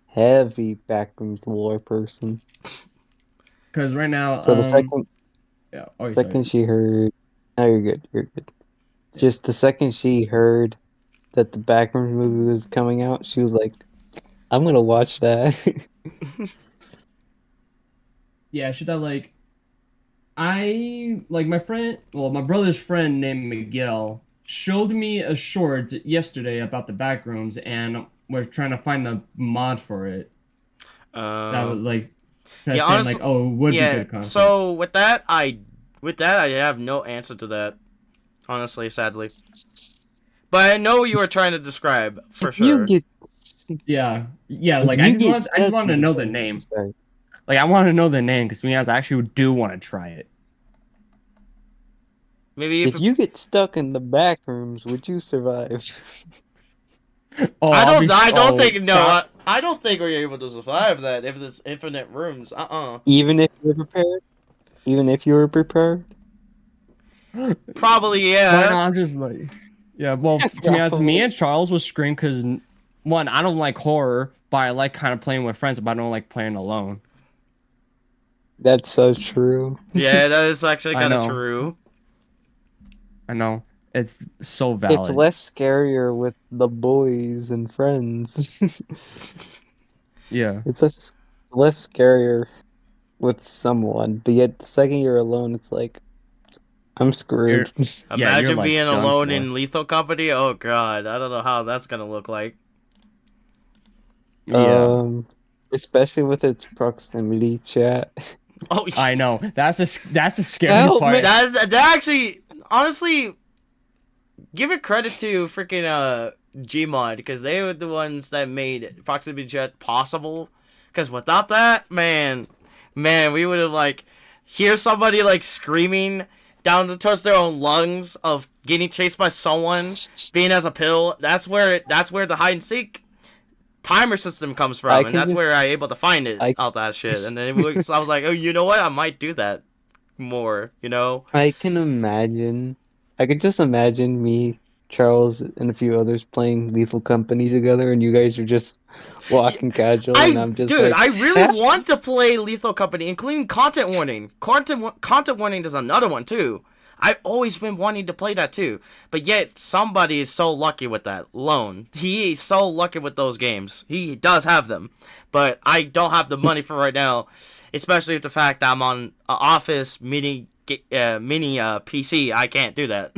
heavy backrooms lore person. Because right now, So the second, yeah. Oh, second she heard, no, you're good. You're good. Just the second she heard that the backrooms movie was coming out, she was like, "I'm gonna watch that." Yeah, should that like I like my friend, well, my brother's friend named Miguel showed me a short yesterday about the backrooms, and we're trying to find the mod for it. That would like, Yeah, saying honestly, like, oh, it would be yeah. good content. So with that, I have no answer to that. Honestly, sadly. But I know what you were trying to describe for sure. Yeah, like I just want to know the name. Sorry. Like I want to know the name because we actually do want to try it. Maybe if you get stuck in the back rooms, would you survive? Oh, I don't think we're able to survive that if there's infinite rooms. Even if you're prepared? Even if you were prepared? Probably, yeah. Right now, I'm just like, yeah. Well, to be honest, me and Charles will scream because one, I don't like horror, but I like kind of playing with friends, but I don't like playing alone. That's so true. Yeah, that is actually kind of true. I know. It's so valid. It's less scarier with the boys and friends. Yeah. It's less scarier with someone, but yet the second you're alone, it's like, I'm screwed. Imagine being alone in Lethal Company. Oh god, I don't know how that's gonna look like. Yeah. Especially with its proximity chat. Oh, I know. That's a scary part. That actually, honestly, give it credit to freaking Gmod because they were the ones that made proximity chat possible. Because without that, man, we would have like hear somebody like screaming down towards their own lungs of getting chased by someone, being as a pill. That's where the hide and seek timer system comes from, and that's where I able to find it out that shit. And then I was like, oh, you know what? I might do that more. You know? I can imagine. I could just imagine me, Charles, and a few others playing Lethal Company together, and you guys are just walking casual, and I'm just like, I really want to play Lethal Company, including Content Warning. Content Warning does another one too. I've always been wanting to play that too. But yet, somebody is so lucky with that loan. He is so lucky with those games. He does have them. But I don't have the money for right now. Especially with the fact that I'm on an Office mini PC. I can't do that.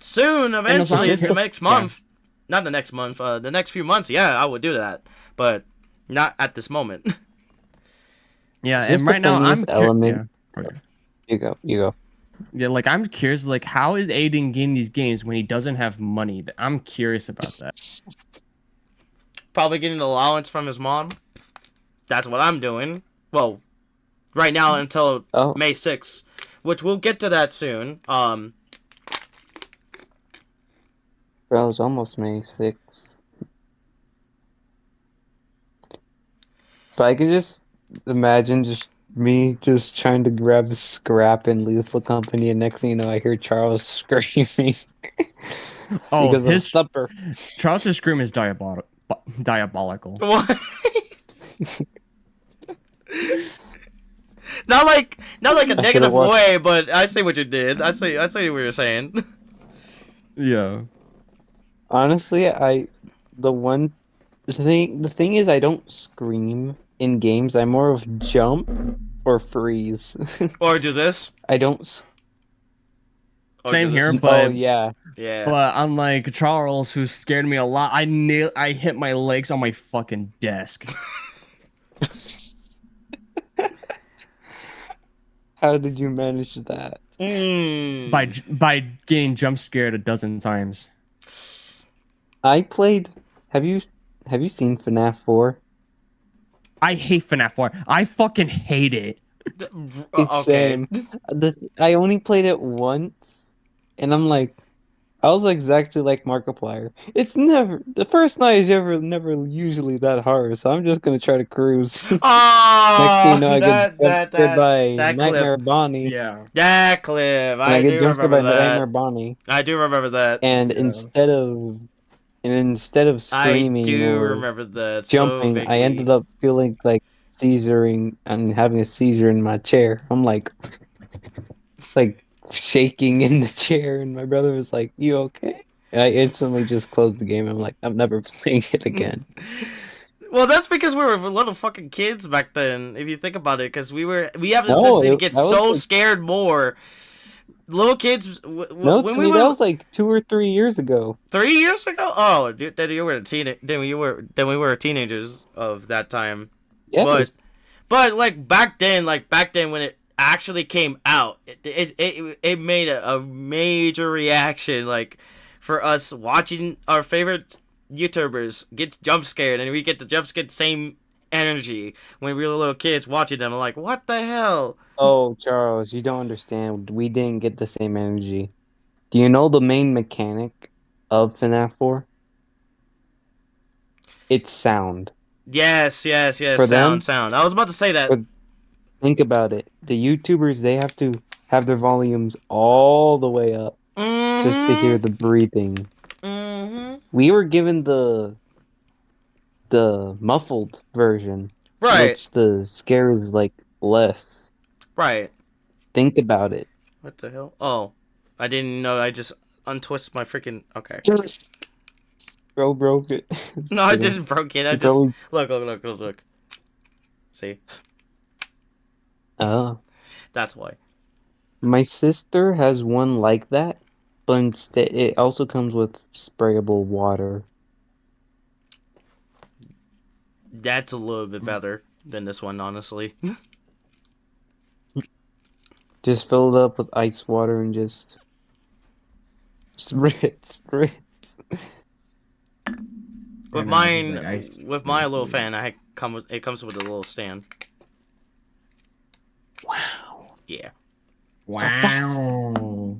Soon, eventually, just the the- next month. Not the next month. The next few months, yeah, I would do that. But not at this moment. Yeah, Just and the right now I'm funniest element. yeah. Okay. You go. Yeah, like I'm curious, like how is Aiden getting these games when he doesn't have money? I'm curious about that. Probably getting an allowance from his mom. That's what I'm doing. Well, right now until Oh, May 6th, which we'll get to that soon. bro, it's almost May 6th. If I could just imagine just me just trying to grab a scrap in Lethal Company, and next thing you know, I hear Charles screaming Oh, because of his supper. Charles' scream is diabolical. What? not like a I should've negative watched- way, but I see what you did. I see what you're saying. Yeah. Honestly, the thing is, I don't scream in games. I more of jump or freeze. Or do this. I don't. s- Or Same do this. here, but Oh yeah. Yeah. but unlike Charles, who scared me a lot, I hit my legs on my fucking desk. How did you manage that? By getting jump scared a dozen times. I played. Have you seen FNAF 4? I hate FNAF 4. I fucking hate it. It's same. I only played it once, and I'm like, I was exactly like Markiplier. It's never the first night is never usually that hard, so I'm just gonna try to cruise. Next thing you know, I get jump scared by that Nightmare clip. Bonnie, Yeah. That clip. and I I get do jump scared by remember Nightmare that. Bonnie, I do remember that. and Yeah. instead of I screaming do or remember that. jumping, So I ended up feeling like seizuring and having a seizure in my chair. I'm like shaking in the chair, and my brother was like, "You okay?" And I instantly just closed the game. I'm like, I'm never playing it again. Well, that's because we were little fucking kids back then. If you think about it, because we have the No, tendency to get that was so like, scared more. Little kids. no, When to we me were that was like 2 or 3 years ago. 3 years ago. Oh, dude, then you were then we were teenagers of that time. Yes, But like back then when it actually came out, it made a major reaction. Like for us watching our favorite YouTubers get jump scared, and we get the jump scared same energy when we were little kids watching them. I'm like, what the hell? Oh, Charles, you don't understand. We didn't get the same energy. Do you know the main mechanic of FNAF 4? It's sound. Yes. For them, Sound. I was about to say that. think about it. The YouTubers, they have to have their volumes all the way up just to hear the breathing. Mm-hmm. We were given the muffled version, Right. which the scare is like less. Right. Think about it. What the hell? Oh, I didn't know. I just untwisted my freaking. Okay. Bro broke it. No, I didn't broke it. I You just probably- look. See, Oh. that's why. My sister has one like that, but instead it also comes with sprayable water. That's a little bit better than this one, honestly. Just fill it up with ice water and just spritz. With mine, with my little fan, it comes with a little stand. Wow. Yeah. Wow.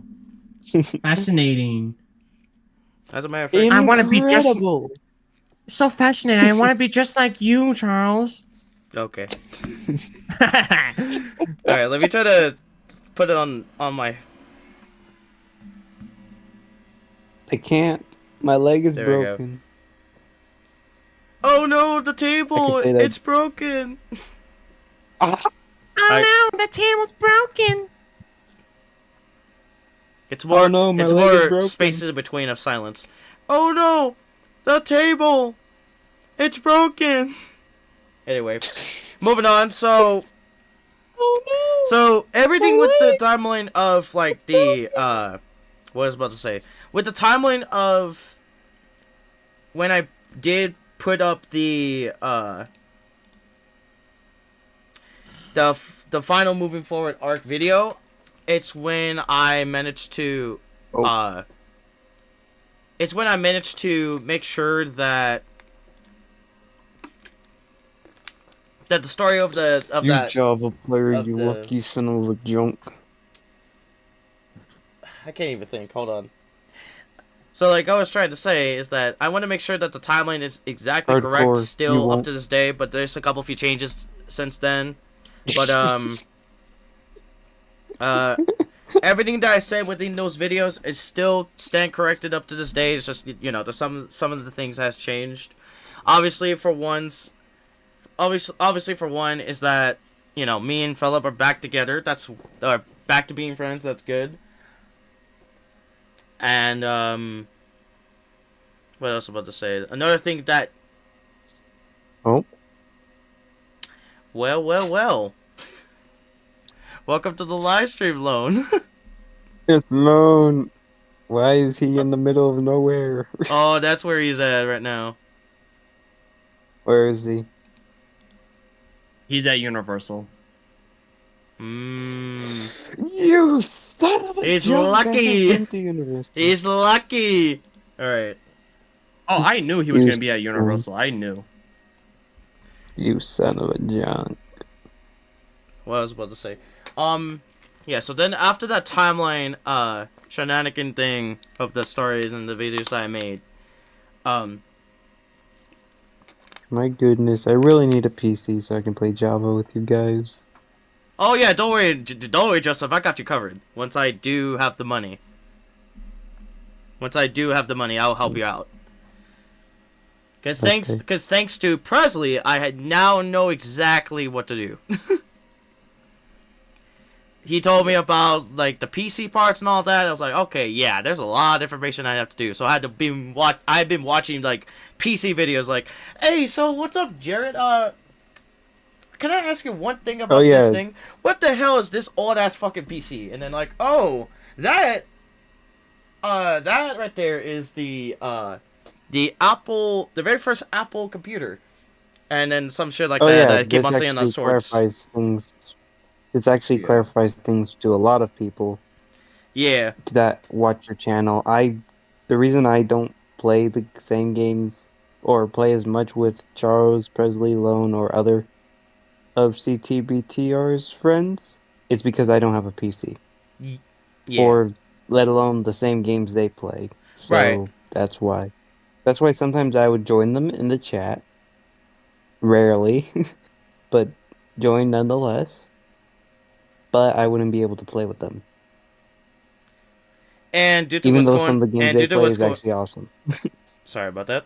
Fascinating. As a matter of fact, I wanna be just- Incredible. So fascinating. I want to be just like you, Charles. okay. All right, let me try to put it on my. I can't. My leg is There we go. broken. Oh no, the table! say that. It's broken. Ah, Oh no, the table's broken. It's more. Oh no, my It's leg is more broken. spaces in between of silence. Oh no, the table. It's broken. Anyway, moving on. So Oh no! everything My with the leg timeline of like the broken. what I was about to say, with the timeline of when I did put up the final moving forward arc video, it's when I managed to Oh. it's when I managed to make sure that the story of You Java player, you the lucky son of a junk. I can't even think. Hold on. So, like I was trying to say, is that I want to make sure that the timeline is exactly correct Hardcore, you still up won't. to this day, but there's a few changes since then. But, everything that I said within those videos is still stand corrected up to this day. It's just, you know, there's some of the things has changed. Obviously, for one, is that, you know, me and Philip are back together. That's, back to being friends. That's good. And, what else am I about to say? Another thing that... Oh. Well. Welcome to the live stream, Lone. It's Lone. Why is he in the middle of nowhere? Oh, that's where he's at right now. Where is he? He's at Universal. You son of a He's junk! lucky. I have been to Universal. He's lucky. Alright. Oh, I knew he was You gonna be at Universal. I knew. You son of a junk. What I was about to say. Yeah, so then after that timeline, shenanigan thing of the stories and the videos that I made, My goodness, I really need a PC so I can play Java with you guys. oh yeah, don't worry, Joseph, I got you covered. Once I do have the money. I'll help you out. Cause thanks to Presley, I now know exactly what to do. He told me about like the PC parts and all that. I was like, okay, yeah, there's a lot of information I have to do. So I had to I've been watching like PC videos. Like, hey, so what's up, Jared? Can I ask you one thing about this thing? What the hell is this old ass fucking PC? And then like, oh, that right there is the Apple, the very first Apple computer. And then some shit like that. I keep on saying on sorts. Clarifies things. This actually clarifies things to a lot of people. Yeah. That watch your channel. The reason I don't play the same games or play as much with Charles, Presley, Lone, or other of CTBTR's friends is because I don't have a PC. Yeah. Or let alone the same games they play. So right. That's why. That's why sometimes I would join them in the chat. Rarely. But join nonetheless. But I wouldn't be able to play with them. And due to even what's though going, some of the games they play is actually awesome. Sorry about that.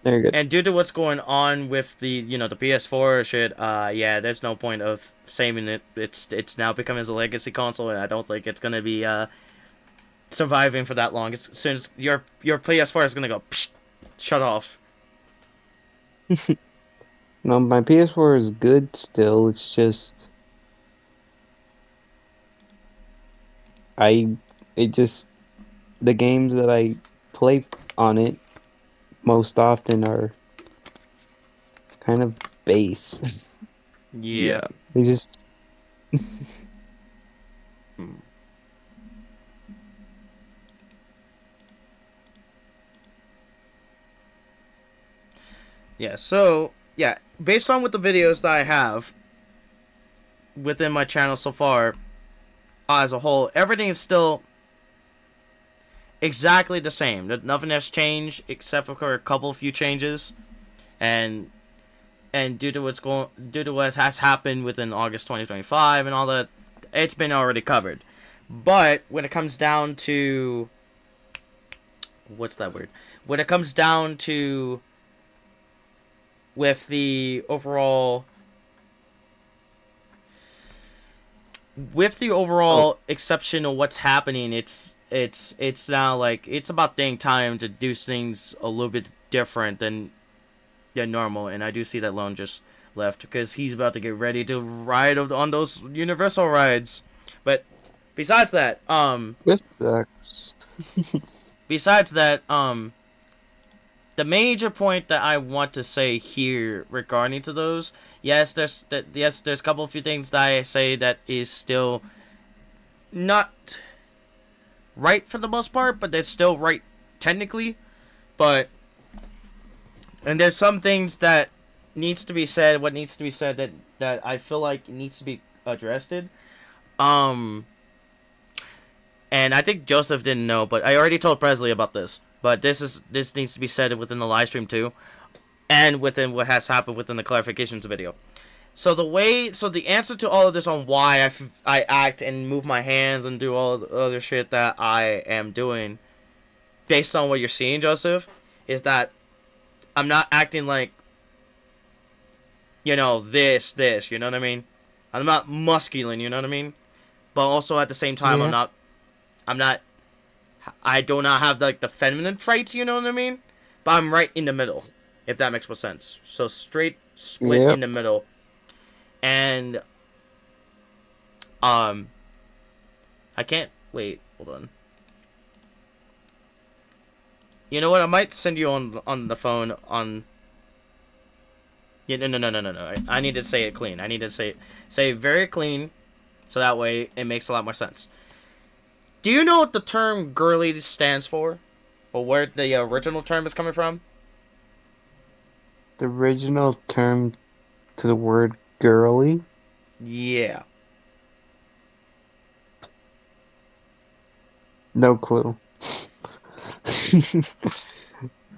Very good. And due to what's going on with the, you know, the PS4 shit, yeah, there's no point of saving it. It's now becoming as a legacy console, and I don't think it's gonna be surviving for that long. As soon as your PS4 is gonna go, psh, shut off. No, my PS4 is good still. It's just the games that I play on it most often are kind of base. Yeah. They just Yeah, so, yeah, based on what the videos that I have within my channel so far, as a whole, everything is still exactly the same. Nothing has changed except for a few changes, and due to what has happened within August 2025 and all that, it's been already covered. But when it comes down to what's that word? When it comes down to with the overall with the overall exception of what's happening, it's now like it's about dang time to do things a little bit different than normal. And I do see that Lone just left because he's about to get ready to ride on those Universal rides. But besides that, This sucks. the major point that I want to say here regarding to those, there's a couple of few things that I say that is still not right for the most part, but they're still right technically. And there's some things that needs to be said, that I feel like needs to be addressed. And I think Joseph didn't know, but I already told Presley about this. But this needs to be said within the live stream too, and within what has happened within the clarifications video. So the answer to all of this on why I act and move my hands and do all the other shit that I am doing, based on what you're seeing, Joseph, is that I'm not acting like, this, you know what I mean? I'm not musculine, you know what I mean? But also at the same time, Yeah. I do not have like the feminine traits, you know what I mean? But I'm right in the middle, if that makes more sense. So straight split Yep. in the middle. And I can't wait, hold on. You know what? I might send you on the phone on. Yeah, no. I need to say it clean. I need to say very clean, so that way it makes a lot more sense. Do you know what the term "girly" stands for, or where the original term is coming from? The original term to the word girly? Yeah. No clue.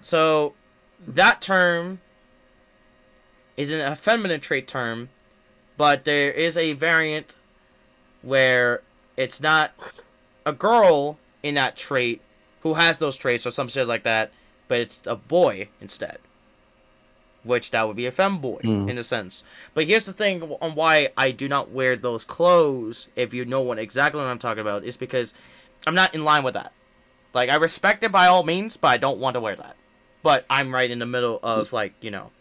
So that term is an effeminate trait term, but there is a variant where it's not a girl in that trait who has those traits or some shit like that, but it's a boy instead. Which that would be a femboy in a sense. But here's the thing on why I do not wear those clothes, if you know exactly what I'm talking about, is because I'm not in line with that. Like, I respect it by all means, but I don't want to wear that. But I'm right in the middle of, like, you know.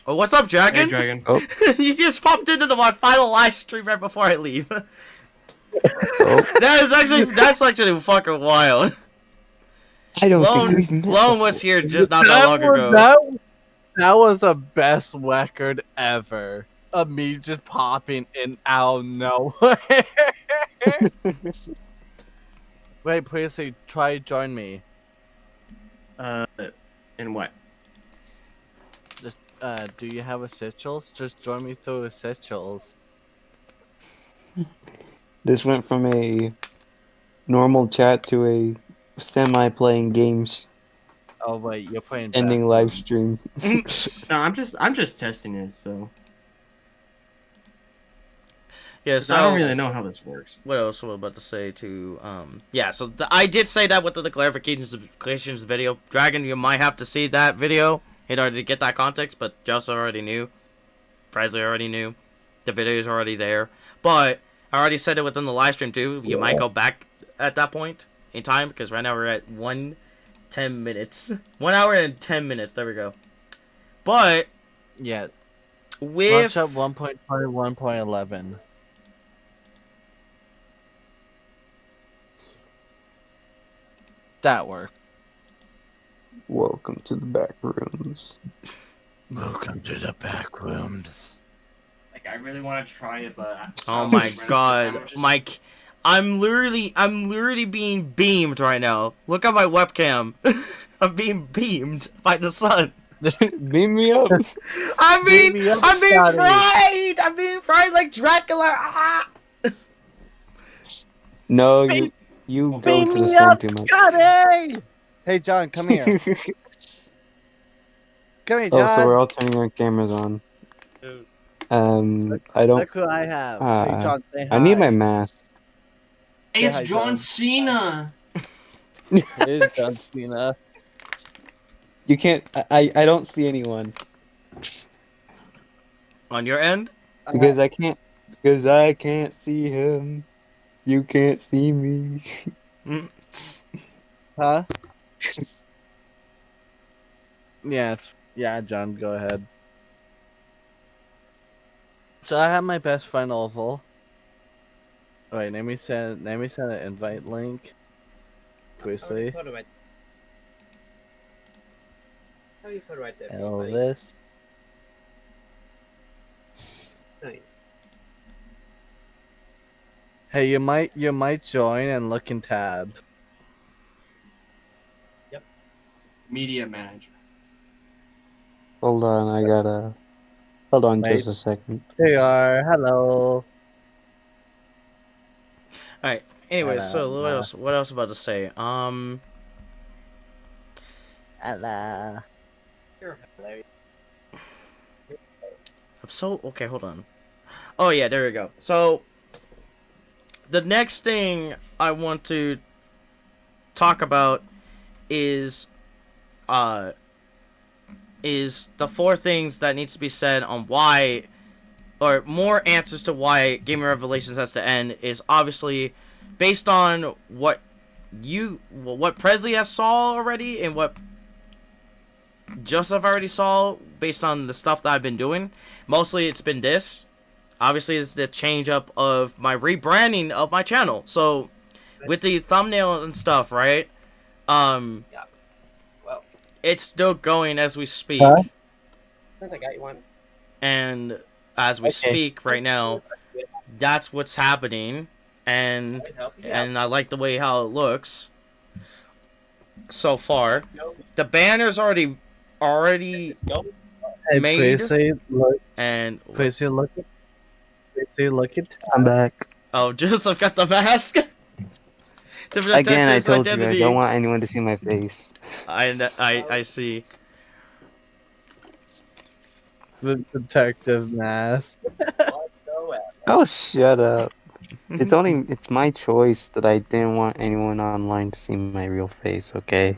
Oh, what's up, Dragon? Hey, Dragon. Oh, You just popped into my final live stream right before I leave. oh. That's actually fucking wild. I don't think we've met Lone was before. here just not that long ago. That was the best record ever. Of me just popping in out of nowhere. Wait, please try to join me. In what? Just do you have essentials? Just join me through essentials. This went from a normal chat to a semi-playing games Oh wait, you're playing ending live stream. No, I'm just testing it, so Yeah, 'cause so I don't really know how this works. what else was I about to say to so I did say that with the clarifications video. Dragon, you might have to see that video in order to get that context, but Joseph already knew. Presley already knew. The video is already there. But I already said it within the live stream too. You might go back at that point in time, because right now we're at 1:10 minutes. 1 hour and 10 minutes. There we go. But Yeah. with Launch up 1.21.11. That worked. Welcome to the back rooms. Welcome to the back rooms. Like, I really want to try it, but oh my god, Mike, I'm literally being beamed right now. Look at my webcam. I'm being beamed by the sun. Beam me up. I'm being Scotty. fried. I'm being fried like Dracula. Ah! No, you go Beam to the me sun up, too much. Scotty! Hey John, come here. Come here, John. Oh, so we're all turning our cameras on. I don't. Look who I have. Ah, hey John, say hi. I need my mask. Hey, Say it's hi, John John. Cena. It is John Cena. You can't. I don't see anyone On your end? because I can't. Because I can't see him. You can't see me. Mm. Huh? Yeah, yeah, John, go ahead. So I have my best friend Oval. Wait, let me send an invite link. Quickly. How you put it right there, buddy? Elvis. Nice. Hey, you might join and look in tab. Media manager. Hold on, I gotta. Hold on Wait. just a second. J.R. Hello. All right. Anyways, so Hello. what else? What else about to say? Hello. You're hilarious. I'm so okay. Hold on. Oh yeah, there we go. So the next thing I want to talk about is uh is the four things that needs to be said on why, or more answers to why Gaming Revelations has to end, is obviously based on what Presley has saw already and what Joseph already saw based on the stuff that I've been doing. Mostly it's been this. Obviously it's the change up of my rebranding of my channel. So with the thumbnail and stuff, right? Yeah. Well, It's still going as we speak. Huh? I think I got you one. And as we Okay. speak right now, that's what's happening. And I'd help you out. and I like the way how it looks so far. Go. The banner's already Go. Hey, made. Tracy, look. And Tracy, look at. Tracy, look at. I'm back. oh, Joseph got the mask to protect Again, I his told you, I identity. don't want anyone to see my face. I see. The detective mask. Whatsoever. Oh, shut up. It's my choice that I didn't want anyone online to see my real face, okay?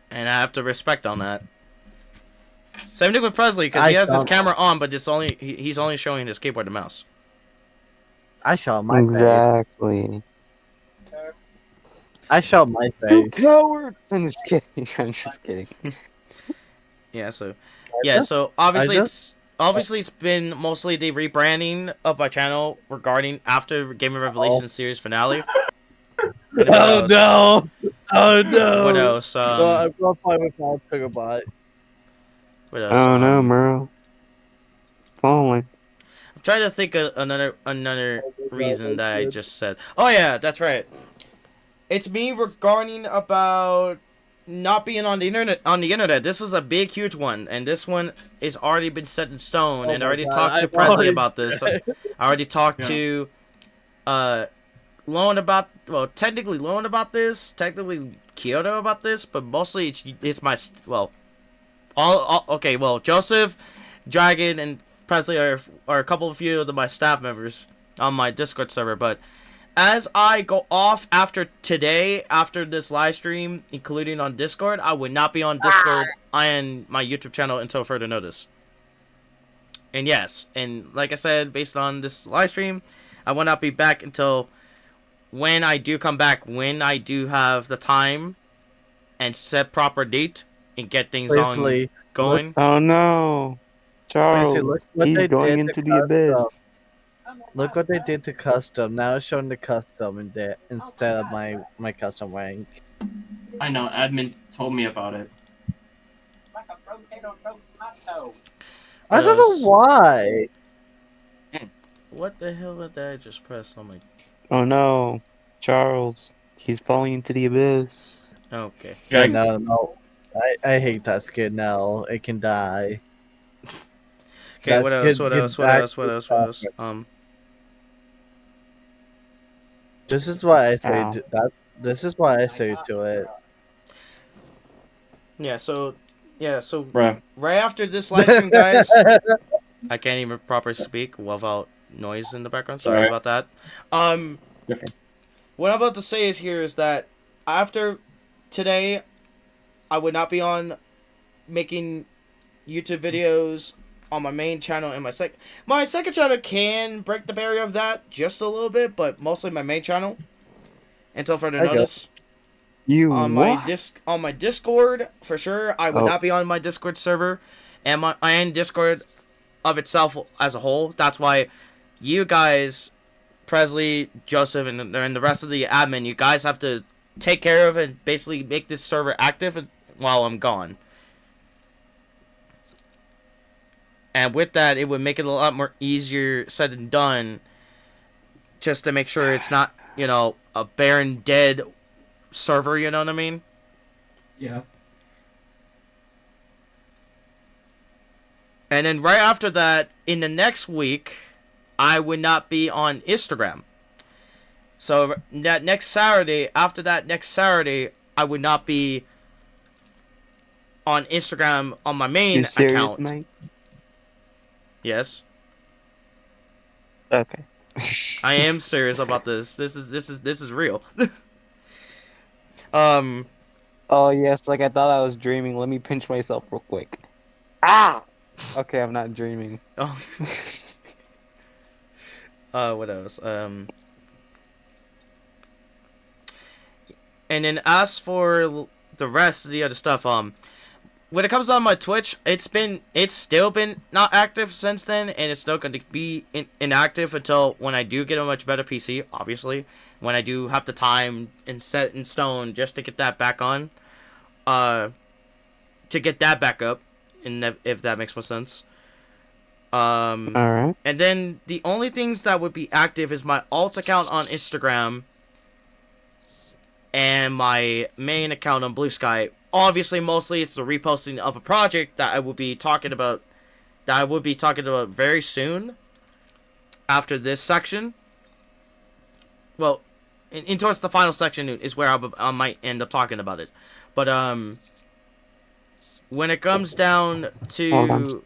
And I have to respect on that. Same thing with Presley, because I he has his don't- camera on, but he's only showing his keyboard and mouse. I show my face. Exactly. I show my You face. coward! I'm just kidding. I'm just kidding. Yeah, so obviously it's been mostly the rebranding of my channel regarding after Game of Revelation series finale. And what Oh else? no! Oh no! What else? I'm gonna play with my trigger bot. What else? Oh no, Merle. Falling. I'm trying to think of another reason that I just said. Oh yeah, that's right. It's me regarding about not being on the internet. This is a big, huge one, and this one is already been set in stone. Oh And I my already God, talked to I've Presley already about this. I already talked Yeah. to Lone about, well, technically Lone about this, technically Kyoto about this, but mostly it's my, well, all okay. Well, Joseph, Dragon, and Presley are a couple of few of my staff members on my Discord server, but as I go off after today, after this live stream, including on Discord, I would not be on Discord and my YouTube channel until further notice. And yes, and like I said, based on this live stream, I will not be back until when I do come back, when I do have the time and set proper date and get things Presley, on going. Oh no. Tracy, look Charles, what he's they going did into to the custom. abyss. Look what they did to custom. Now it's showing the custom in there instead of my custom rank. I know, admin told me about it. Like a potato tomato. I don't else? know why. What the hell did I just press on my... Oh no. Charles, he's falling into the abyss. Okay. Yeah, Drag- no. I hate that skin now. It can die. Okay, That what else? kid What can else? What die. else? What else? What else? This is why I say Ow. that. This is why I say to it. Yeah, so Bruh. right after this live stream, guys, I can't even properly speak without noise in the background. Sorry Alright. about that. Different. What I'm about to say is here is that after today, I would not be on making YouTube videos on my main channel and my second channel can break the barrier of that just a little bit, but mostly my main channel until further I got it. notice. You On what? my Discord, for sure, I would Oh. not be on my Discord server and Discord of itself as a whole. That's why you guys, Presley, Joseph, and the rest of the admin, you guys have to take care of and basically make this server active while I'm gone. And with that, it would make it a lot more easier said than done, just to make sure it's not, a barren, dead server, you know what I mean? Yeah. And then right after that, in the next week, I would not be on Instagram. So that next Saturday, after that next Saturday, I would not be on Instagram on my main You serious, account. Mike? Yes, Okay. I am serious about this. This is real. Oh yes, like I thought I was dreaming. Let me pinch myself real quick. Ah. Okay, I'm not dreaming. Oh. What else? And then as for the rest of the other stuff, when it comes on my Twitch, it's still been not active since then, and it's still going to be inactive until when I do get a much better PC, obviously. When I do have the time and set in stone just to get that back on. To get that back up, if that makes more sense. Alright. And then the only things that would be active is my alt account on Instagram and my main account on Blue Sky. Obviously, mostly it's the reposting of a project that I will be talking about. That I will be talking about very soon. After this section. Well, in towards the final section is where I might end up talking about it. But when it comes down Hold to on.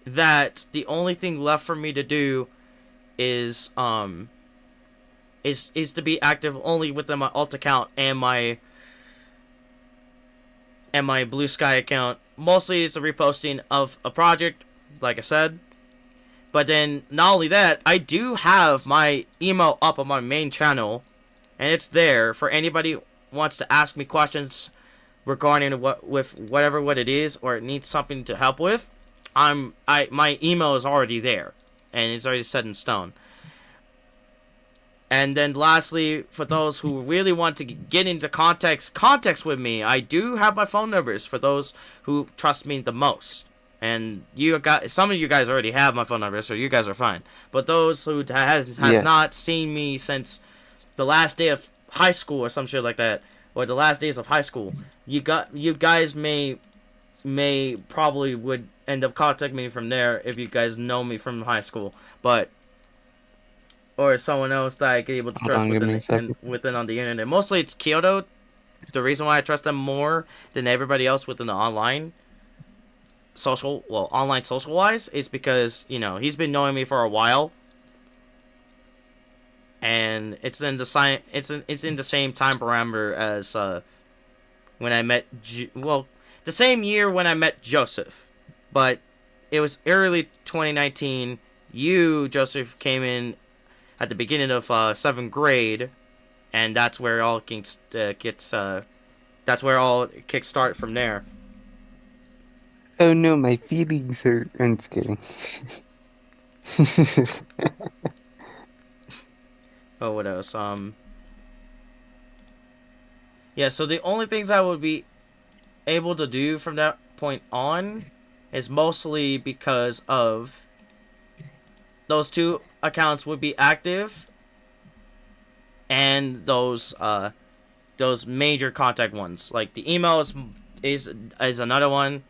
that, the only thing left for me to do is to be active only within my alt account and my Blue Sky account. Mostly it's a reposting of a project, like I said. But then not only that, I do have my email up on my main channel, and it's there for anybody who wants to ask me questions regarding what it is, or it needs something to help with. My email is already there, and it's already set in stone. And then lastly, for those who really want to get into context with me, I do have my phone numbers for those who trust me the most. And some of you guys already have my phone number, so you guys are fine. But those who has Yes. not seen me since the last day of high school or some shit like that, or the last days of high school, you guys may probably would end up contacting me from there if you guys know me from high school, or someone else that I get able to Hold trust on, give me a second. within on the internet. Mostly it's Kyoto. The reason why I trust them more than everybody else within the online social wise is because, he's been knowing me for a while, and it's in the same time parameter as when I met the same year when I met Joseph, but it was early 2019. You, Joseph, came in at the beginning of 7th grade, and that's where it all that's where all kicks start from there. Oh no, my feelings hurt. I'm just kidding. Oh, what else? Yeah, so the only things I would be able to do from that point on is mostly because of those two accounts would be active, and those major contact ones. Like the email is another one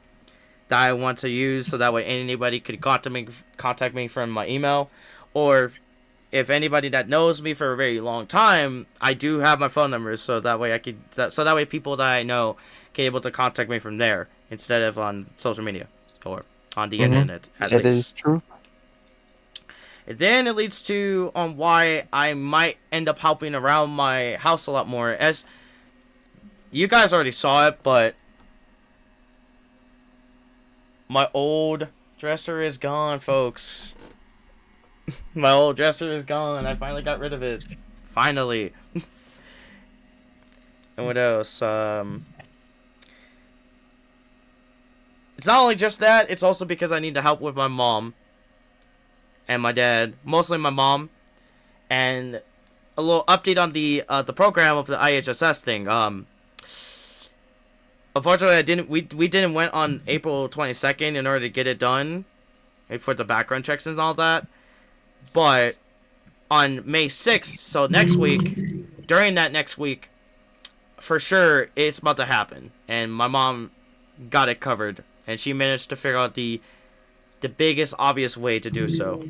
that I want to use, so that way anybody could contact me from my email, or if anybody that knows me for a very long time, I do have my phone numbers, so that way people that I know can able to contact me from there instead of on social media or on the internet at That least. is true. And then it leads to why I might end up helping around my house a lot more. As you guys already saw it, but My old dresser is gone, folks. My old dresser is gone. I finally got rid of it. Finally. And what else? It's not only just that, it's also because I need to help with my mom and my dad. Mostly my mom. And a little update on the program of the IHSS thing. Unfortunately, we didn't went on April 22nd in order to get it done for the background checks and all that. But on May 6th, so next week, during that next week, for sure, it's about to happen. And my mom got it covered. And she managed to figure out the biggest obvious way to do so.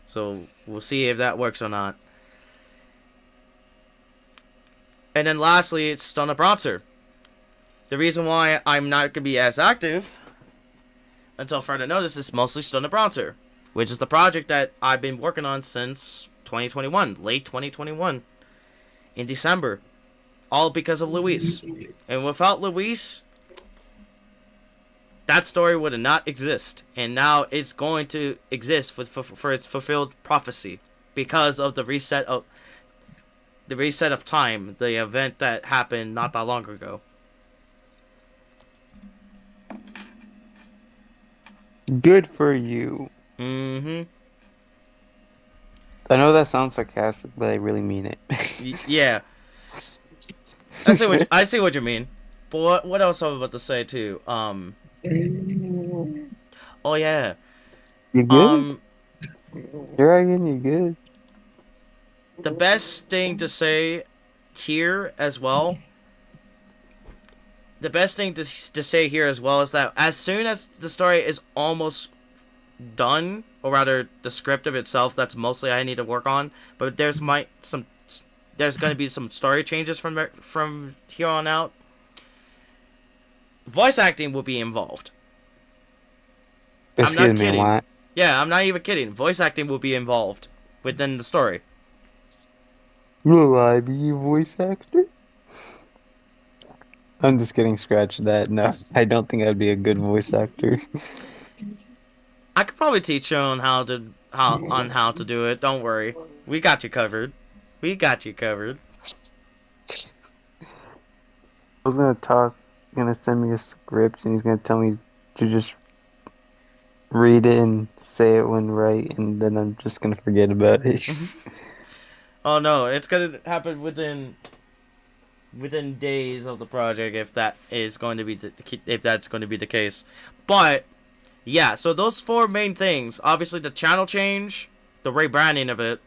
So, we'll see if that works or not. And then lastly, it's Stunner Bronzer. The reason why I'm not going to be as active until further notice is mostly Stunner Bronzer, which is the project that I've been working on since 2021, late 2021, in December. All because of Luis. And without Luis, that story would not exist. And now it's going to exist for its fulfilled prophecy because of the reset of time, the event that happened not that long ago. Good for you. Mm-hmm. I know that sounds sarcastic, but I really mean it. Yeah. I see what you mean. But what else I'm about to say too? Oh yeah. You good? You're again. You good? The best thing to say here as well. The best thing to say here as well is that as soon as the story is almost done, or rather the script of itself, that's mostly I need to work on. But there's going to be some story changes from here on out. Voice acting will be involved. Excuse me, what? Yeah, I'm not even kidding. Voice acting will be involved within the story. Will I be a voice actor? I'm just kidding, scratch that. No, I don't think I'd be a good voice actor. I could probably teach you on how to do it. Don't worry. We got you covered. We got you covered. I was gonna send me a script and he's gonna tell me to just read it and say it when right, and then I'm just gonna forget about it. Oh no, it's gonna happen within days of the project if that is going to be if that's going to be the case. But yeah, so those four main things, obviously the channel change, the rebranding of it,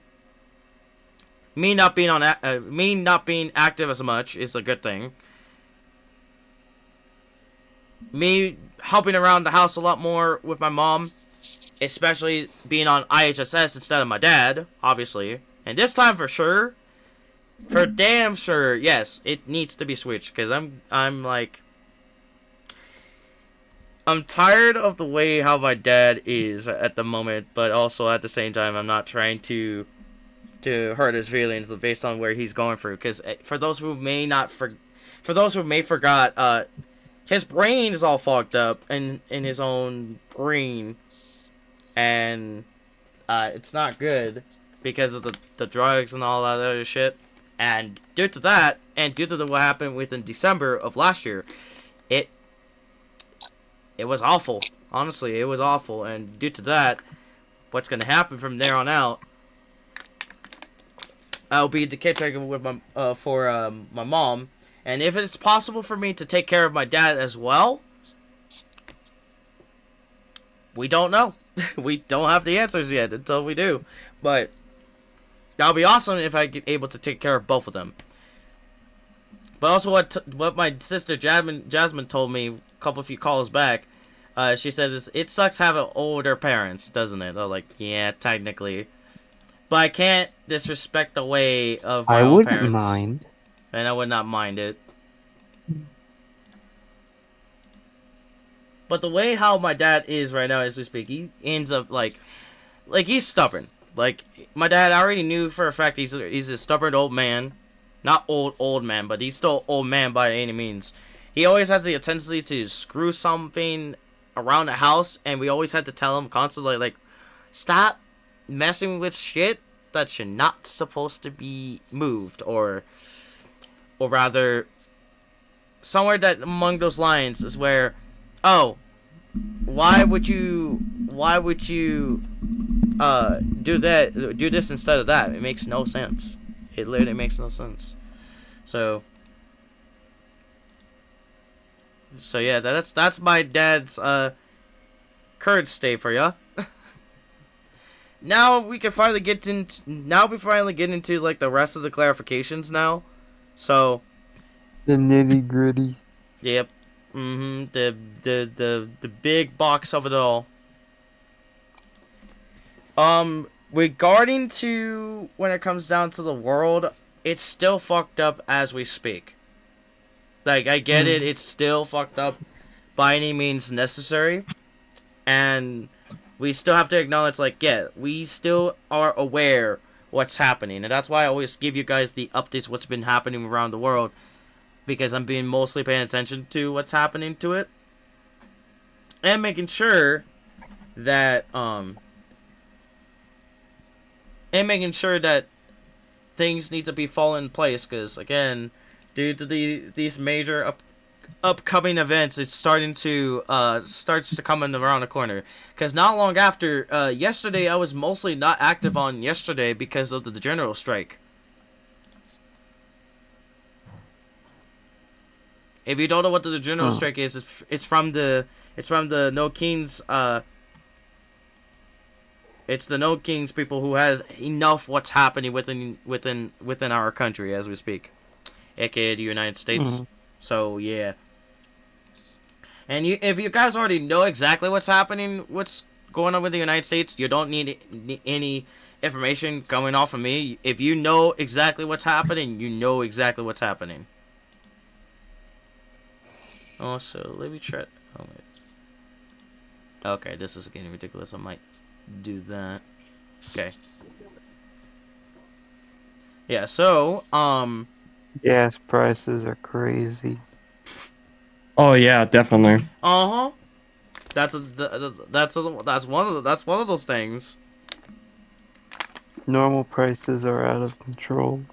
me not being active as much is a good thing. Me helping around the house a lot more with my mom, especially being on IHSS instead of my dad, obviously. And this time for sure, for damn sure, yes, it needs to be switched, because I'm tired of the way how my dad is at the moment, but also at the same time I'm not trying to hurt his feelings based on where he's going through. Because for those who may forgot, his brain is all fucked up in his own brain, and it's not good because of the drugs and all that other shit. And due to that, and due to what happened within December of last year, it was awful. Honestly, it was awful. And due to that, what's going to happen from there on out, I'll be the caretaker with my my mom. And if it's possible for me to take care of my dad as well, we don't know. We don't have the answers yet until we do. But that'll be awesome if I get able to take care of both of them. But also what my sister Jasmine told me a few calls back, she said it sucks having older parents, doesn't it? I'm like, yeah, technically. But I can't disrespect the way of my own parents. I wouldn't mind. And I would not mind it. But the way how my dad is right now as we speak, he ends up like he's stubborn. Like, my dad, I already knew for a fact he's a stubborn old man. Not old man, but he's still old man by any means. he always has the tendency to screw something around the house, and we always had to tell him constantly, like, stop messing with shit that you're not supposed to be moved, or rather, somewhere that among those lines is where, oh, why would you do this instead of that? It makes no sense. It literally makes no sense. So yeah, that's my dad's current state for ya. Now we finally get into like the rest of the clarifications now. So The nitty gritty. yep. The big box of it all. Regarding to when it comes down to the world, it's still fucked up as we speak. Like, I get it, it's still fucked up by any means necessary. And we still have to acknowledge, like, yeah, we still are aware what's happening. And that's why I always give you guys the updates what's been happening around the world. Because I'm being mostly paying attention to what's happening to it. And making sure that, things need to be falling in place. Because, again, due to these major upcoming events, it's starts to come in around the corner. Because not long after, yesterday, I was mostly not active on yesterday because of the general strike. If you don't know what the general strike is, it's from the No Kings, it's the No Kings people who has enough what's happening within our country as we speak, aka the United States. So yeah, and if you guys already know exactly what's happening, what's going on with the United States, you don't need any information coming off of me. If you know exactly what's happening, you know exactly what's happening. Also, let me try. Oh wait. Okay, this is getting ridiculous. I might do that. Okay. Yeah. So, Gas prices are crazy. Oh yeah, definitely. That's one of those things. Normal prices are out of control.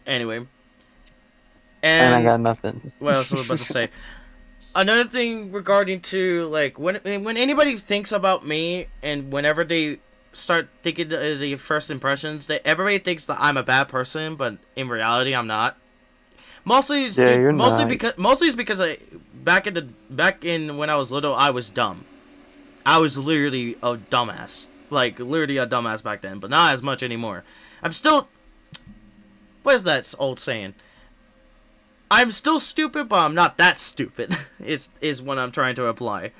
Anyway. And I got nothing. What else was I about to say? Another thing regarding to, like, when anybody thinks about me, and whenever they start thinking the first impressions, everybody thinks that I'm a bad person, but in reality, I'm not. Mostly, it's because back in when I was little, I was dumb. I was literally a dumbass, like literally a dumbass back then, but not as much anymore. I'm still. What is that old saying? I'm still stupid, but I'm not that stupid. is what I'm trying to apply.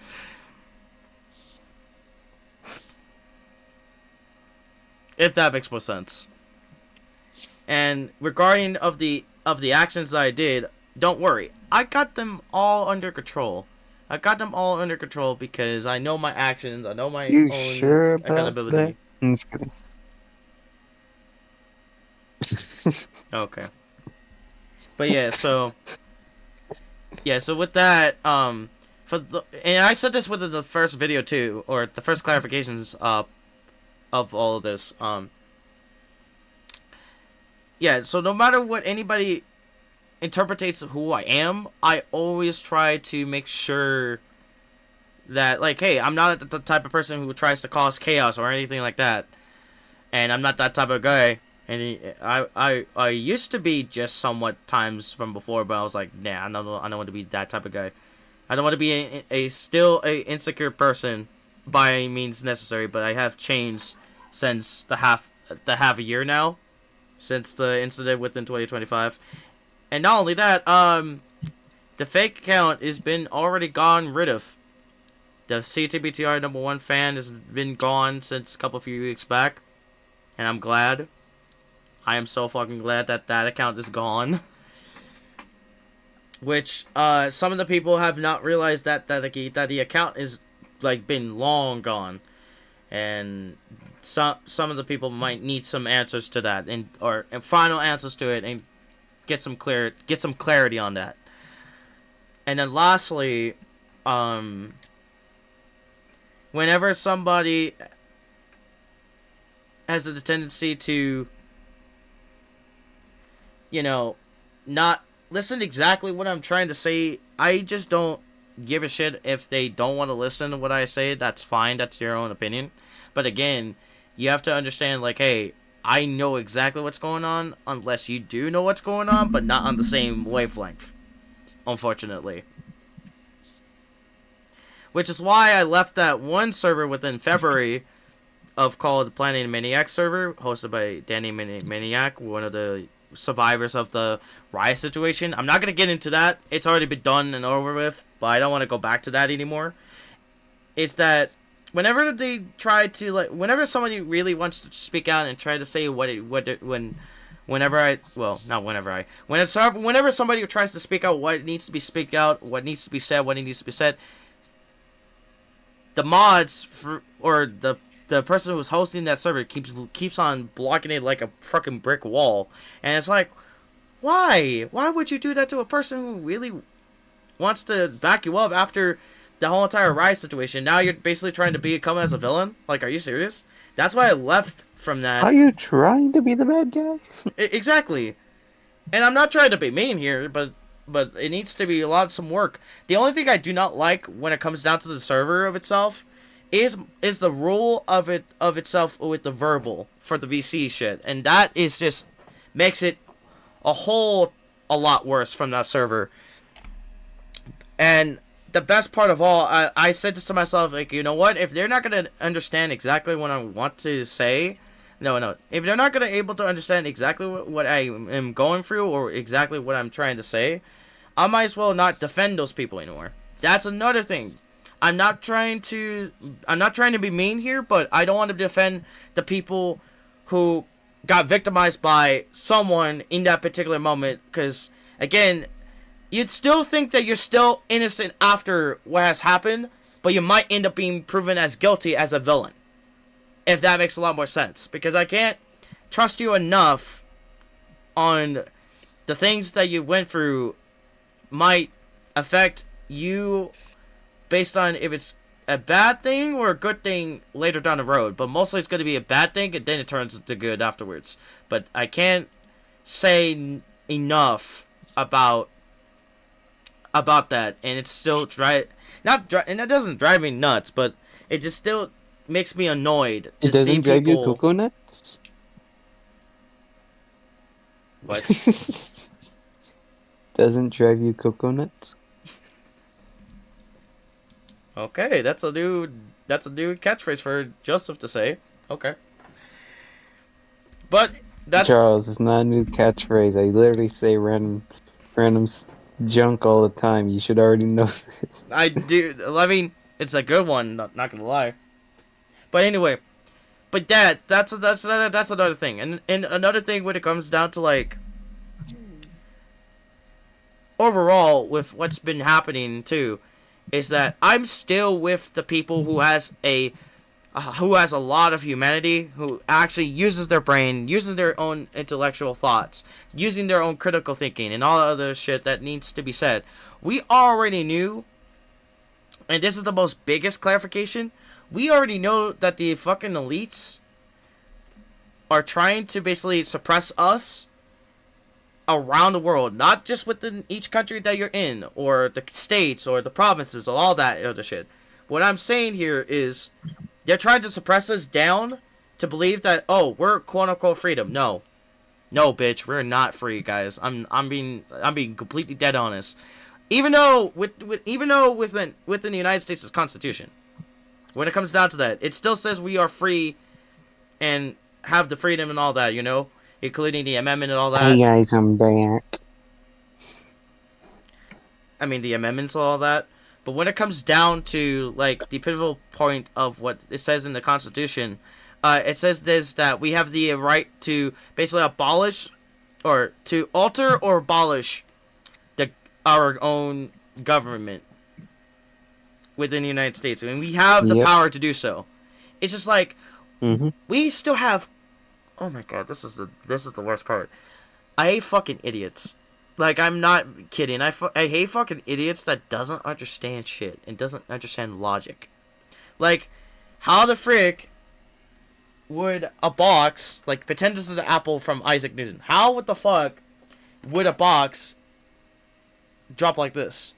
If that makes more sense. And regarding of the actions that I did, don't worry. I got them all under control. I got them all under control because I know my actions. I know my own sure about accountability. that? I'm just kidding. Okay. But yeah, so with that, and I said this within the first video too, or the first clarifications of all of this. Yeah, so no matter what anybody interprets who I am, I always try to make sure that, like, hey, I'm not the type of person who tries to cause chaos or anything like that, and I'm not that type of guy. And I used to be just somewhat times from before, but I was like, nah, I don't want to be that type of guy. I don't want to be a still insecure person by any means necessary, but I have changed since the half a year now, since the incident within 2025. And not only that, the fake account has been already gone rid of. The CTBTR #1 fan has been gone since a few weeks back, and I'm glad. I am so fucking glad that account is gone. Which, some of the people have not realized that the account is, like, been long gone. and some of the people might need some answers to that, and final answers to it, and get some clarity on that. And then lastly, whenever somebody has a tendency to, not listen exactly what I'm trying to say, I just don't give a shit if they don't want to listen to what I say. That's fine. That's your own opinion. But again, you have to understand, like, hey, I know exactly what's going on, unless you do know what's going on, but not on the same wavelength, unfortunately. Which is why I left that one server within February called Planet Maniac server, hosted by Danny Maniac, one of the survivors of the riot situation. I'm not going to get into that. It's already been done and over with, but I don't want to go back to that anymore. Is that whenever they try to, like, whenever somebody really wants to speak out and try to say whenever somebody tries to speak out what needs to be speak out, what needs to be said, what needs to be said, the mods or the person who's hosting that server keeps on blocking it like a fucking brick wall. And it's like, why would you do that to a person who really wants to back you up after the whole entire riot situation? Now you're basically trying to become as a villain? Like, are you serious? That's why I left from that. Are you trying to be the bad guy? Exactly. And I'm not trying to be mean here, but it needs to be some work. The only thing I do not like when it comes down to the server of itself is the rule of itself with the verbal for the VC shit, and that is just makes it a lot worse from that server. And the best part of all, I said this to myself, like, you know what? If they're not gonna understand exactly what I want to say, if they're not gonna able to understand exactly what I am going through or exactly what I'm trying to say, I might as well not defend those people anymore. That's another thing. I'm not trying to be mean here, but I don't want to defend the people who got victimized by someone in that particular moment, because again, you'd still think that you're still innocent after what has happened, but you might end up being proven as guilty as a villain, if that makes a lot more sense, because I can't trust you enough on the things that you went through might affect you based on if it's a bad thing or a good thing later down the road. But mostly it's going to be a bad thing, and then it turns into good afterwards. But I can't say enough about that, and it's still and it doesn't drive me nuts, but it just still makes me annoyed to It doesn't see drive people. you cocoa nuts? What? Doesn't drive you cocoa nuts? Okay, that's a new catchphrase for Joseph to say. Okay. But that's Charles, it's not a new catchphrase. I literally say random junk all the time. You should already know this. I do. I mean, it's a good one. Not gonna lie. But anyway, but that's another thing, and another thing when it comes down to, like, overall with what's been happening too, is that I'm still with the people who has a lot of humanity, who actually uses their brain, uses their own intellectual thoughts, using their own critical thinking, and all other shit that needs to be said. We already knew, and this is the most biggest clarification, we already know that the fucking elites are trying to basically suppress us around the world, not just within each country that you're in, or the states, or the provinces, or all that other shit. What I'm saying here is, they're trying to suppress us down to believe that, oh, we're quote unquote freedom. No, bitch, we're not free, guys. I'm being completely dead honest. Even though within the United States' Constitution, when it comes down to that, it still says we are free and have the freedom and all that, including the amendment and all that. Hey guys, I'm back. I mean, the amendments and all that. But when it comes down to, like, the pivotal point of what it says in the Constitution, it says this, that we have the right to basically abolish, or to alter or abolish our own government within the United States. I mean, we have the power to do so. It's just like Mm-hmm. we still have. Oh my god, this is the worst part. I hate fucking idiots. Like, I'm not kidding. I hate fucking idiots that doesn't understand shit and doesn't understand logic. Like, how the frick would a box, like, pretend this is an apple from Isaac Newton. How what the fuck would a box drop like this?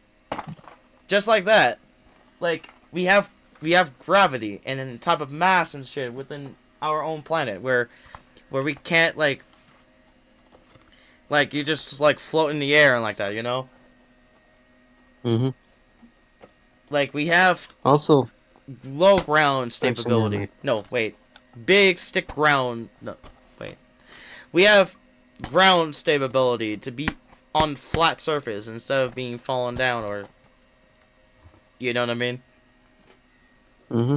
Just like that. Like, we have gravity and a type of mass and shit within our own planet where we can't, like you just, like, float in the air and like that, you know? Mm-hmm. Like, we have Also, low ground Actually, stability. never No, wait. Big stick ground. No, wait. We have ground stability to be on flat surface instead of being fallen down or... You know what I mean? mm-hmm.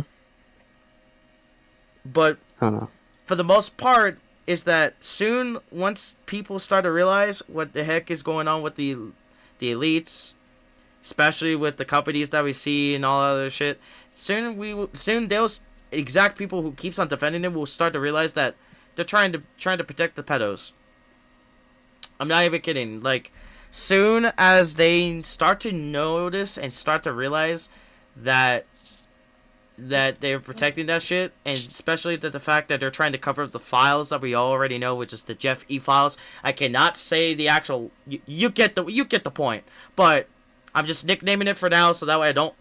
But I know. for the most part, is that soon, once people start to realize what the heck is going on with the elites, especially with the companies that we see and all that other shit, soon those exact people who keeps on defending them will start to realize that they're trying to protect the pedos. I'm not even kidding. Like, soon as they start to notice and start to realize that they're protecting that shit, and especially the fact that they're trying to cover up the files that we already know, which is the Jeff E files. I cannot say the actual. You get the point, but I'm just nicknaming it for now, so that way I don't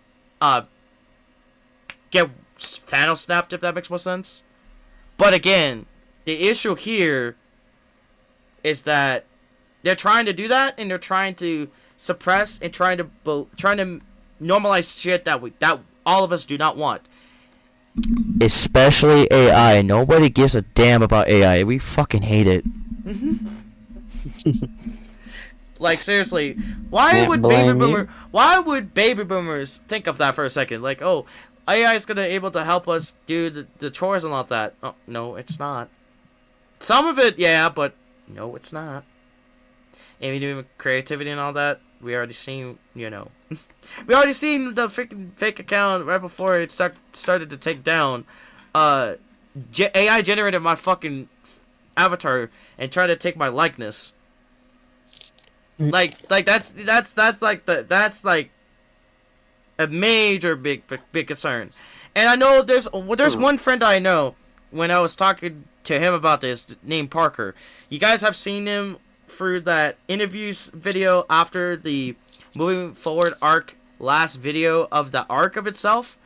get Thanos snapped, if that makes more sense. But again, the issue here is that they're trying to do that, and they're trying to suppress and trying to normalize shit that all of us do not want. Especially AI. Nobody gives a damn about AI. We fucking hate it. Like, seriously, why Can't would blame you. baby boomers think of that for a second? Like, oh, AI is gonna able to help us do the chores and all that. Oh, no, it's not. Some of it, yeah, but no, it's not. And we do creativity and all that. We already seen, you know. We already seen the freaking fake account right before it started to take down. AI generated my fucking avatar and tried to take my likeness. Like that's like a major big concern. And I know there's one friend I know when I was talking to him about this named Parker. You guys have seen him through that interviews video after the moving forward arc last video of the arc of itself.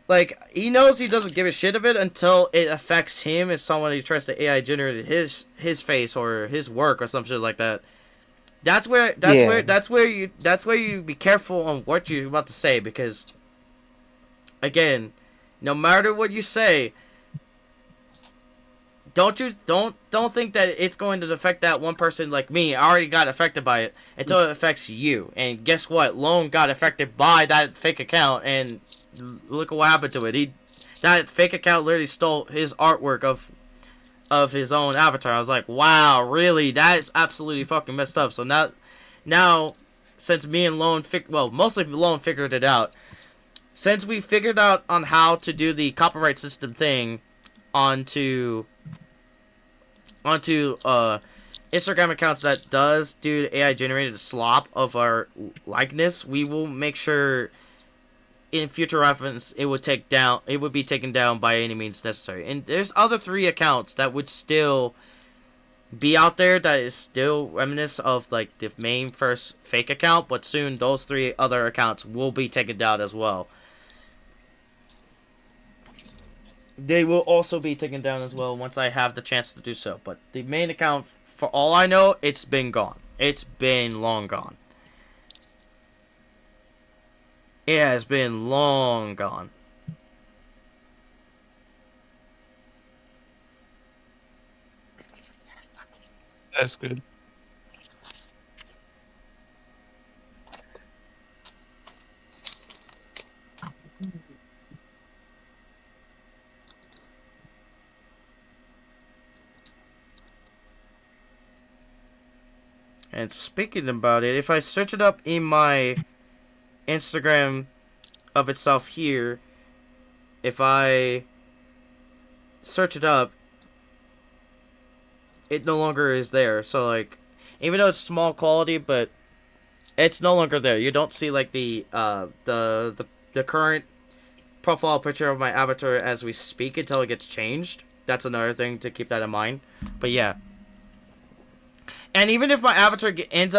Like, he knows he doesn't give a shit of it until it affects him as someone who tries to AI generate his face or his work or some shit like that. That's where you be careful on what you're about to say, because again, no matter what you say, don't think that it's going to affect that one person like me. I already got affected by it until it affects you. And guess what? Lone got affected by that fake account, and look at what happened to it. That fake account literally stole his artwork of his own avatar. I was like, wow, really? That is absolutely fucking messed up. So now since me and Lone mostly Lone figured it out. Since we figured out on how to do the copyright system thing onto Instagram accounts that does do AI generated slop of our likeness, we will make sure in future reference it would be taken down by any means necessary. And there's other 3 accounts that would still be out there that is still reminiscent of like the main first fake account, but soon those 3 other accounts will be taken down as well. They will also be taken down as well once I have the chance to do so. But the main account, for all I know, it's been gone. It's been long gone. It has been long gone. That's good. And speaking about it, if I search it up in my Instagram of itself here, if I search it up, it no longer is there. So like, even though it's small quality, but it's no longer there. You don't see like the current profile picture of my avatar as we speak until it gets changed. That's another thing to keep that in mind. But yeah. And even if my avatar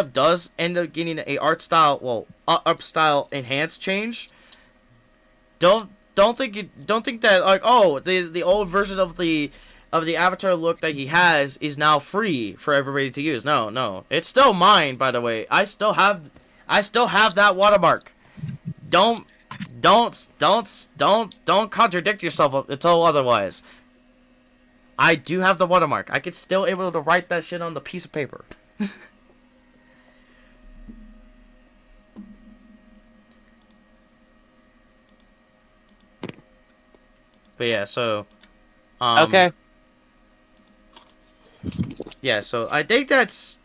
does end up getting a art style, well, up style enhanced change, don't think that like, oh, the old version of the avatar look that he has is now free for everybody to use. No, it's still mine. By the way, I still have that watermark. Don't contradict yourself until otherwise. I do have the watermark. I could still able to write that shit on the piece of paper. But yeah, so Okay. yeah, so I think that's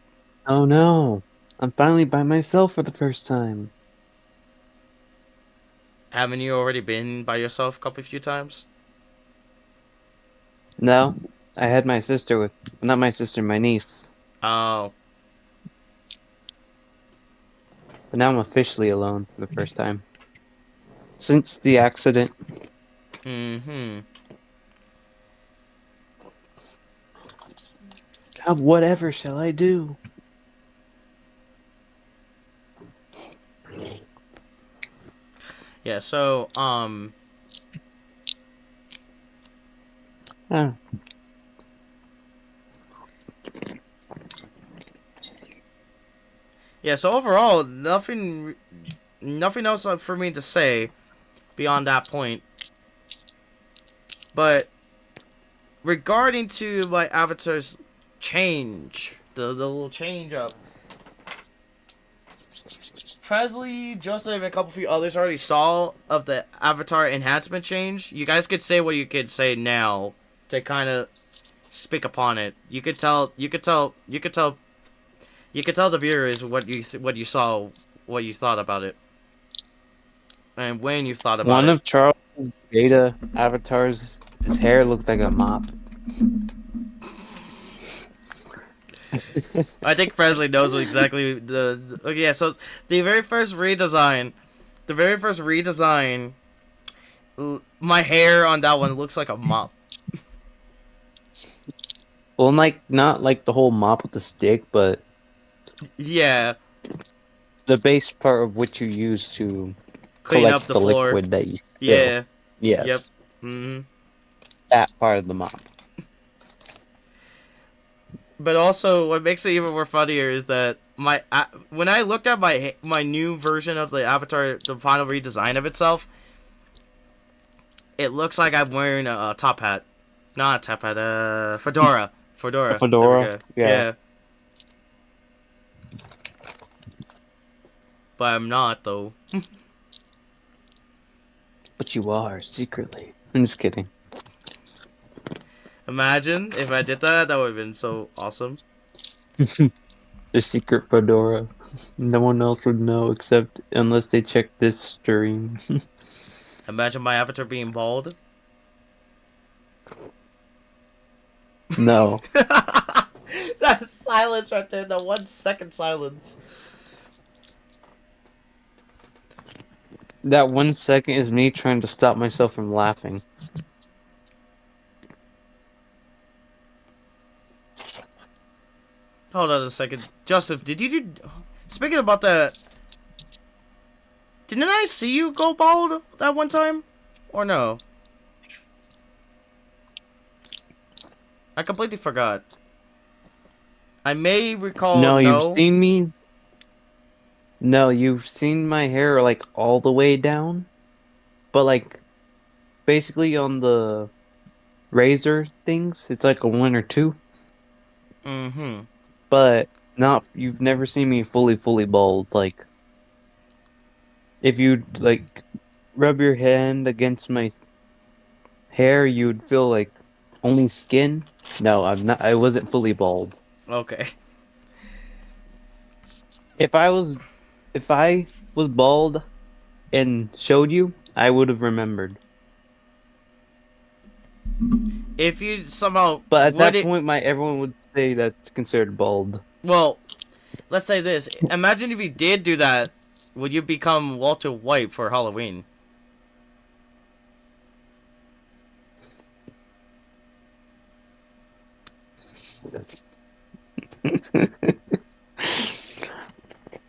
Oh no. I'm finally by myself for the first time. haven't you already been by yourself a few times? No. I had my sister with not my sister, my niece. Oh, But now I'm officially alone for the first time. Since the accident. mm-hmm. Now whatever shall I do? Yeah, so Ah. yeah, so overall, nothing else for me to say beyond that point. But regarding to my avatar's change, the little change up, Presley, Joseph, and a couple few others already saw of the avatar enhancement change. You guys could say what you could say now to kind of speak upon it. You could tell the viewers what you saw, what you thought about it, and when you thought about One it. of Charles' beta avatars, his hair looks like a mop. I think Presley knows exactly okay, yeah, so the very first redesign, my hair on that one looks like a mop. Well, like not like the whole mop with the stick, but Yeah, the base part of which you use to clean up collect the the floor. liquid that you spill. Yeah. Yes. Yep. Mm-hmm. That part of the mop. But also, what makes it even more funnier is that when I looked at my new version of the avatar, the final redesign of itself, it looks like I'm wearing a top hat, not a top hat, fedora. A fedora? There we go. Yeah. Yeah. But I'm not though. But you are secretly. I'm just kidding. Imagine if I did that. That would have been so awesome. The secret fedora. No one else would know except unless they check this stream. Imagine my avatar being bald. No. That silence right there. The 1 second silence. That 1 second is me trying to stop myself from laughing. Hold on a second. Joseph, did you do... Speaking about that... Didn't I see you go bald that one time? Or no? I completely forgot. I may recall No, you've seen me. No, you've seen my hair like all the way down. But like basically on the razor things, it's like a 1 or 2. Mm-hmm. But not you've never seen me fully bald. Like if you like rub your hand against my hair, you'd feel like only skin. No, I wasn't fully bald. Okay. If I was bald and showed you, I would have remembered. If you somehow But at that would it, point, everyone would say that's considered bald. well, let's say this. Imagine if you did do that, would you become Walter White for Halloween?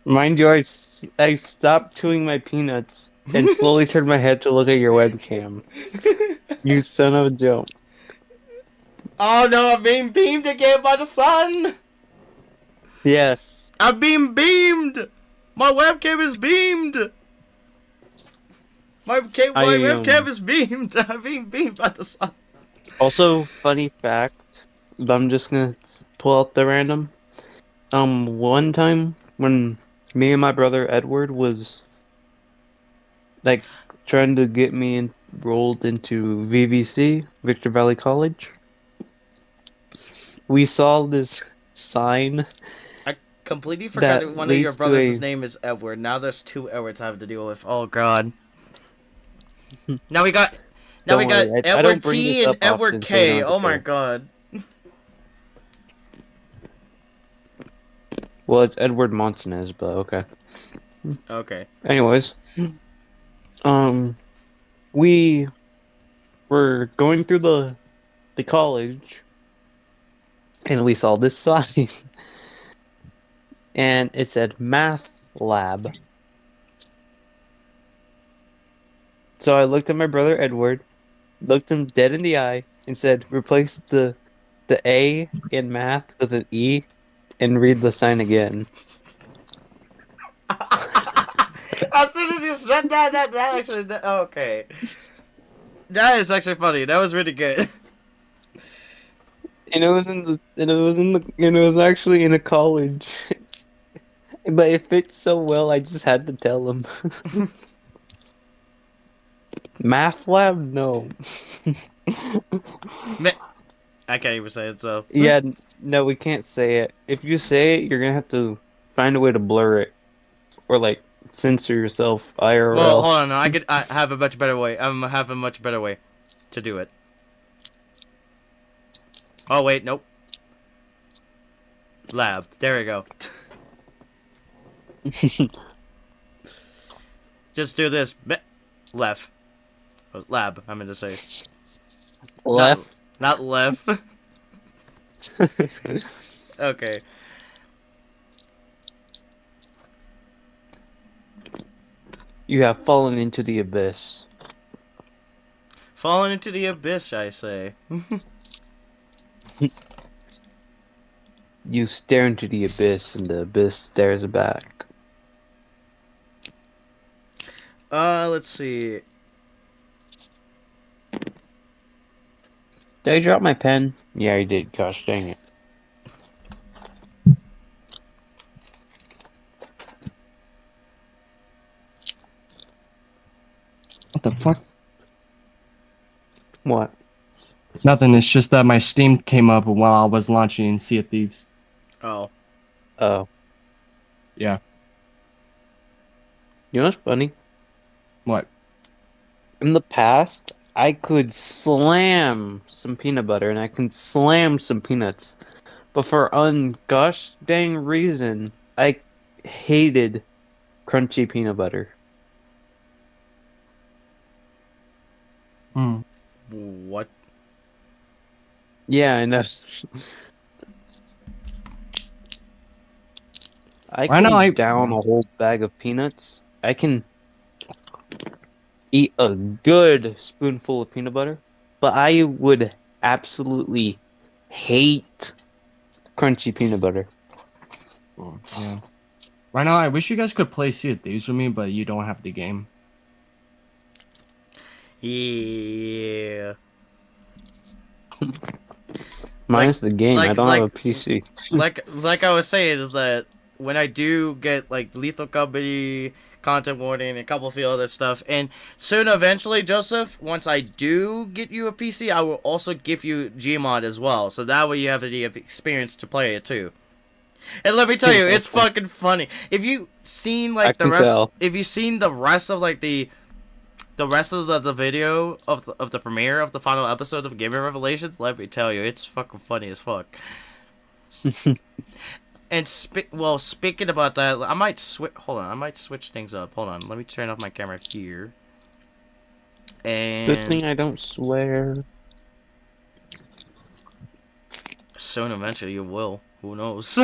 Mind you, I stopped chewing my peanuts and slowly turned my head to look at your webcam. You son of a joke. Oh no, I'm being beamed again by the sun! Yes. I'm being beamed! My webcam is beamed! My webcam is beamed! I'm being beamed by the sun. Also, funny fact, I'm just gonna pull out the random. One time when me and my brother Edward was like trying to get me enrolled into VVC, Victor Valley College, we saw this sign I completely forgot that one of your leads to brothers' a name is Edward. Now there's two Edwards I have to deal with. Oh god. Now we got Don't worry, I Edward don't bring T this and up Edward often, so you K. don't have Oh to my care. god. Well, it's Edward Montanez, but okay. Okay. Anyways, we were going through the college, and we saw this sign, and it said math lab. So I looked at my brother Edward, looked him dead in the eye, and said, "Replace the A in math with an E, and read the sign again." As soon as you said that actually okay. That is actually funny. That was really good. And it was actually in a college. But it fits so well, I just had to tell him. Math lab? No. I can't even say it though. Yeah, no, we can't say it. If you say it, you're gonna have to find a way to blur it. Or, like, censor yourself IRL. Well, hold on. I have a much better way. I have a much better way to do it. Oh wait, nope. Lab. There we go. Just do this. Left. Lab. I meant to say. Left. Not left. Okay. You have fallen into the abyss. Fallen into the abyss, I say. You stare into the abyss, and the abyss stares back. Let's see. Did I drop my pen? Yeah, I did. Gosh dang it. What the fuck? What? Nothing. It's just that my Steam came up while I was launching Sea of Thieves. Oh. Oh. Yeah. You know what's funny? What? In the past, I could slam some peanut butter and I can slam some peanuts. But for gosh dang reason, I hated crunchy peanut butter. Hmm. What? Yeah, I know. I Why not, can like- down a whole bag of peanuts. I can eat a good spoonful of peanut butter, but I would absolutely hate crunchy peanut butter. Oh, yeah. Right now, I wish you guys could play Sea of Thieves with me, but you don't have the game. Yeah. Minus the game, I don't have a PC. like I was saying, is that when I do get like Lethal Company, Content Warning, and a couple of the other stuff, and soon eventually, Joseph, once I do get you a PC, I will also give you Gmod as well, so that way you have the experience to play it too. And let me tell you, it's fucking funny. If you seen like the rest, if you seen the rest of like the the rest of the video of the premiere of the final episode of Gaming Revelations, let me tell you, it's fucking funny as fuck. And speaking about that, I might switch. Hold on, I might switch things up. Hold on, let me turn off my camera here. Good thing And I don't swear. soon, eventually, you will. Who knows?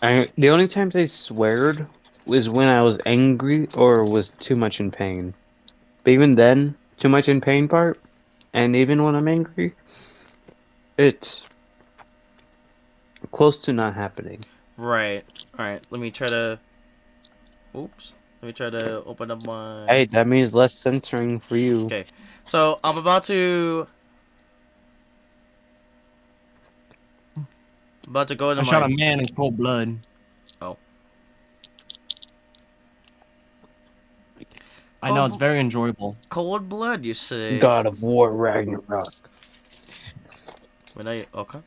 The only times I sweared was when I was angry or was too much in pain. But even then, too much in pain part, and even when I'm angry, it's close to not happening. Right. All right. Let me try to. Oops. Let me try to open up my. Hey, that means less censoring for you. Okay. So I'm about to go into I shot my. a man in cold blood. Oh. I know it's very enjoyable. Cold blood, you say? God of War Ragnarok. When I okay.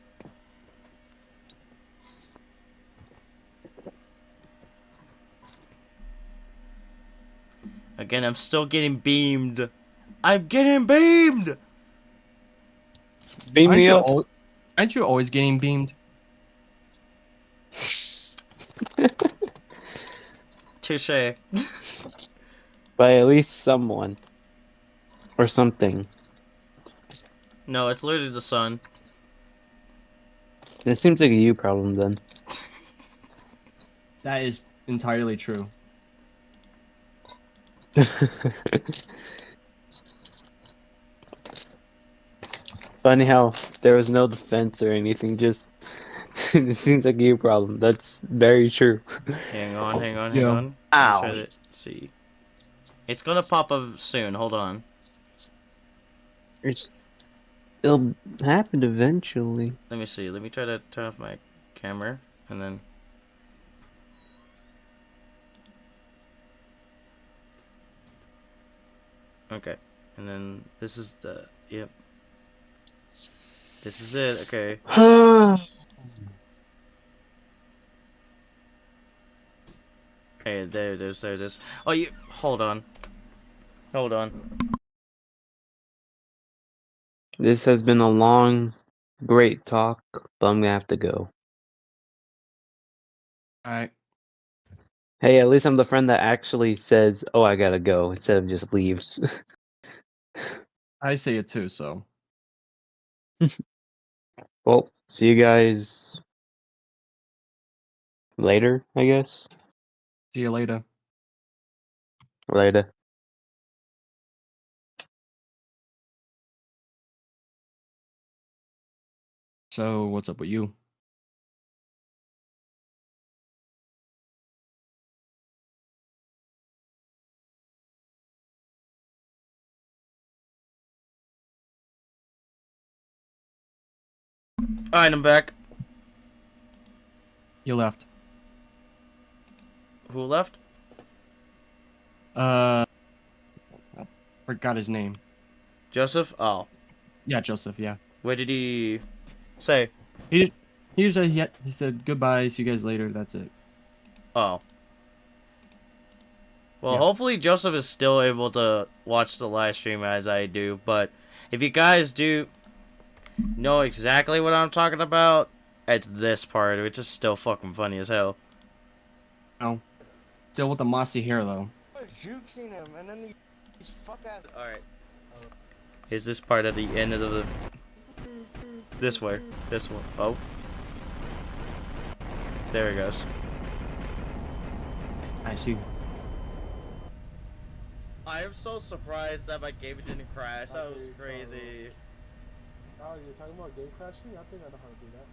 Again, I'm still getting beamed. I'm getting beamed. Beam me up. Aren't you always getting beamed? Touche. By at least someone. Or something. No, it's literally the sun. It seems like a you problem then. That is entirely true. Funny how there was no defense or anything, just it seems like a you problem. That's very true. Hang on. Yeah. Let me try Ow. to see. It's gonna pop up soon. Hold on. It'll happen eventually. Let me see. Let me try to turn off my camera and then. Okay. And then this is the. Yep. This is it. Okay. Hey, there it is. There it is. Oh, you. Hold on. Hold on. This has been a long, great talk, but I'm gonna have to go. Alright. Hey, at least I'm the friend that actually says, "Oh, I gotta go," instead of just leaves. I say it too, so. Well, see you guys later, I guess. See you later. Later. So, what's up with you? Alright, I'm back. You left. Who left? I forgot his name. Joseph? Oh. Yeah, Joseph, yeah. What did he say? He said goodbye, see you guys later, that's it. Oh. Well, Yeah. hopefully Joseph is still able to watch the live stream as I do, but if you guys do know exactly what I'm talking about, it's this part, which is still fucking funny as hell. No. Still with the mossy hair, though. Jukesing him, and then he's fuck ass. Alright. Is this part at the end of the... This way. This one. Oh. There it goes. I see. I am so surprised that my game didn't crash. That was crazy. Oh, you're talking about game crashing? I think I know how to do that.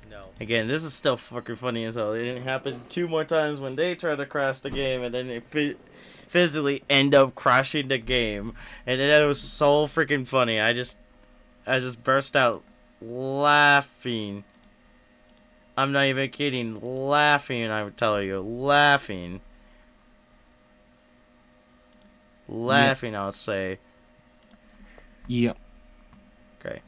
No. Again, this is still fucking funny as hell. It didn't happen 2 more times when they tried to crash the game, and then it physically end up crashing the game, and then it was so freaking funny. I just burst out laughing. I'm not even kidding. Laughing, I would tell you. Laughing. Laughing, I would say. Yep. Okay.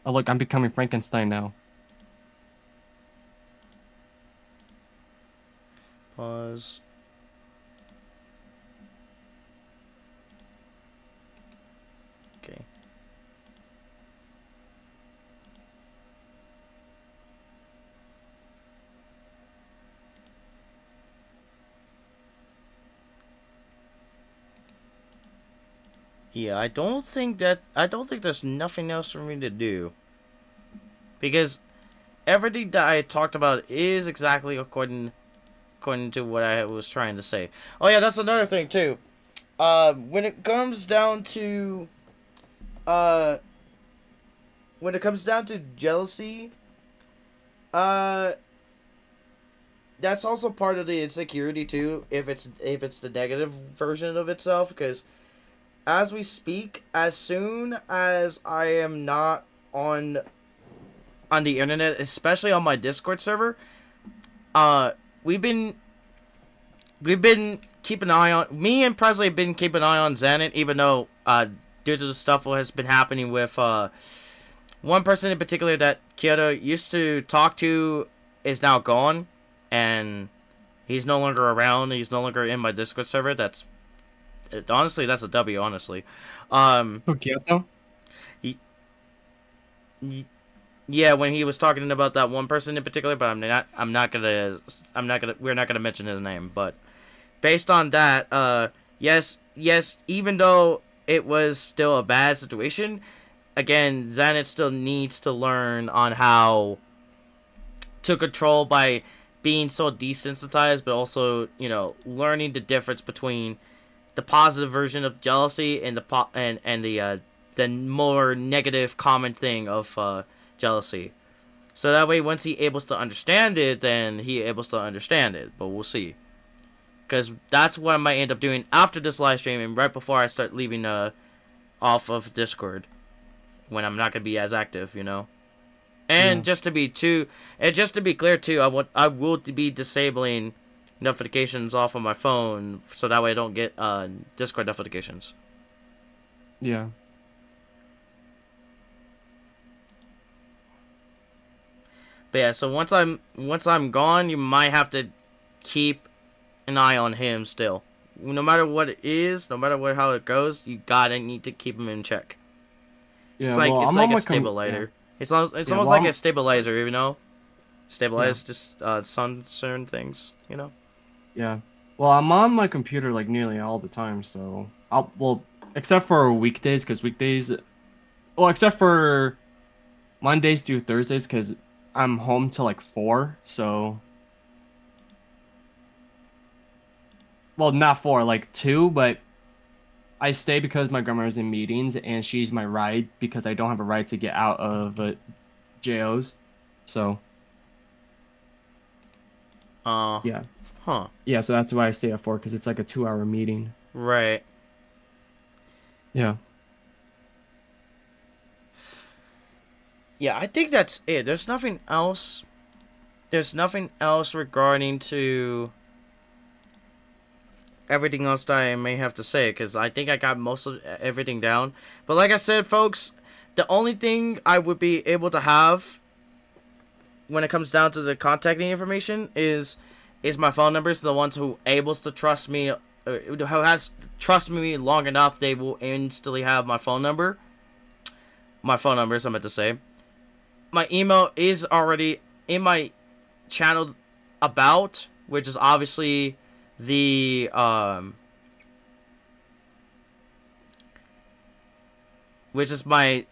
Oh, look, I'm becoming Frankenstein now. Okay. Yeah, I don't think there's nothing else for me to do. Because everything that I talked about is exactly according to what I was trying to say. Oh yeah, that's another thing too. When it comes down to uh jealousy, uh that's also part of the insecurity too, if it's the negative version of itself, because as we speak, as soon as I am not on the internet, especially on my Discord server, uh we've been keeping an eye on, me and Presley have been keeping an eye on Xanet, even though due to the stuff what has been happening with one person in particular that Kyoto used to talk to is now gone, and he's no longer around. He's no longer in my Discord server. Honestly, that's a W, honestly. Kyoto? Yeah, when he was talking about that one person in particular, but we're not gonna mention his name. But based on that, yes, even though it was still a bad situation, again, Xanet still needs to learn on how to control by being so desensitized, but also, learning the difference between the positive version of jealousy and the more negative common thing of jealousy. So that way, once he able to understand it, then he able to understand it. But we'll see, because that's what I might end up doing after this live stream and right before I start leaving off of Discord, when I'm not gonna be as active, And Yeah. just to be clear too, I will be disabling notifications off of my phone, so that way I don't get Discord notifications. Yeah. But yeah, so once I'm gone, you might have to keep an eye on him still. No matter what it is, no matter how it goes, you need to keep him in check. Yeah, It's like well, it's I'm like on a my stabilizer. It's Yeah, almost well, like I'm- a stabilizer, Stabilize just certain things, Yeah. Well, I'm on my computer like nearly all the time, so except for weekdays, except for Mondays through Thursdays, because I'm home till like 4, so. Well, not 4, like 2, but I stay because my grandma's in meetings, and she's my ride because I don't have a ride to get out of JOs. So, yeah. Huh. Yeah, so that's why I stay at 4, because it's like a 2-hour meeting. Right. Yeah. Yeah, I think that's it. There's nothing else. There's nothing else regarding to everything else that I may have to say, because I think I got most of everything down. But like I said, folks, the only thing I would be able to have when it comes down to the contacting information is my phone numbers. The ones who able to trust me, who has trusted me long enough, they will instantly have my phone number. My phone numbers, I meant to say. My email is already in my channel about, which is obviously the which is my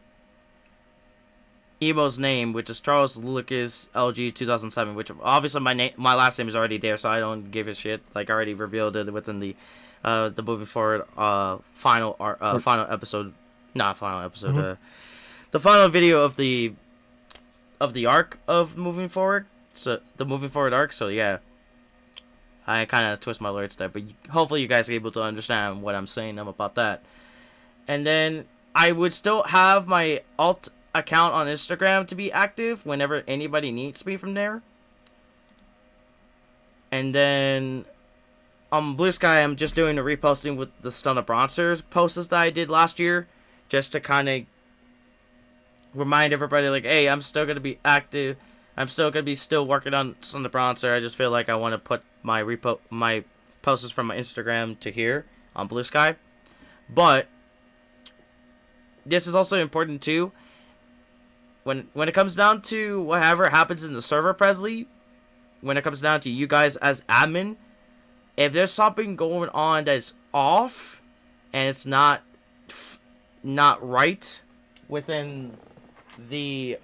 emo's name, which is Charles Lucas LG 2007, which obviously my last name is already there, so I don't give a shit. Like, I already revealed it within the moving forward final episode, not final episode, the final video of the arc of moving forward. So the moving forward arc. So yeah, I kind of twist my words there, but hopefully you guys are able to understand what I'm saying about that. And then I would still have my alt account on Instagram to be active whenever anybody needs me from there. And then on Blue Sky, I'm just doing a reposting with the Stun of Bronzers posts that I did last year, just to kind of remind everybody, like, hey, I'm still gonna be active. I'm still gonna be working on Stun of Bronzer. I just feel like I want to put my posts from my Instagram to here on Blue Sky. But this is also important too. When it comes down to whatever happens in the server, Presley, when it comes down to you guys as admin, if there's something going on that's off and it's not right within the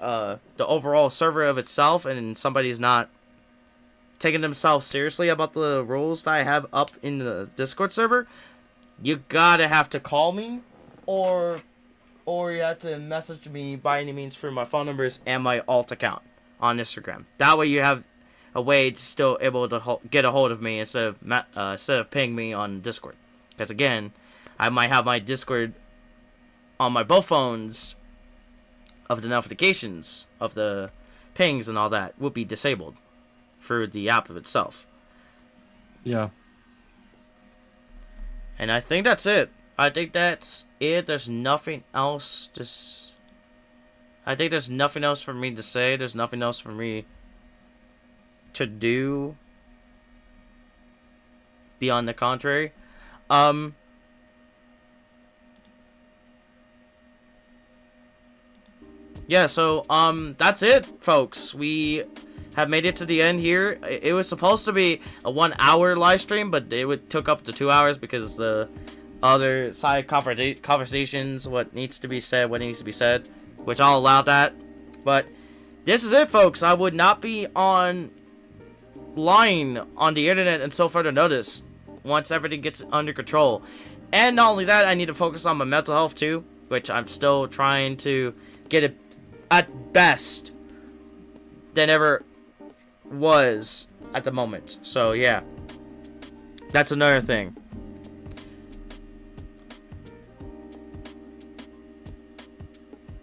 overall server of itself, and somebody's not taking themselves seriously about the rules that I have up in the Discord server, you gotta have to call me, or you have to message me by any means through my phone numbers and my alt account on Instagram. That way you have a way to still able to get a hold of me instead of pinging me on Discord. Because again, I might have my Discord on my both phones of the notifications of the pings and all that will be disabled through the app of itself. Yeah. And I think that's it. I think that's it. There's nothing else I think there's nothing else for me to say. There's nothing else for me to do beyond the contrary. Yeah, so that's it, folks. We have made it to the end here. It was supposed to be a 1 hour live stream, but took up to 2 hours because the other side conversations, what needs to be said, which I'll allow that. But this is it, folks. I would not be online on the internet until further notice, once everything gets under control. And not only that, I need to focus on my mental health too, which I'm still trying to get it at best than ever was at the moment. So yeah, that's another thing.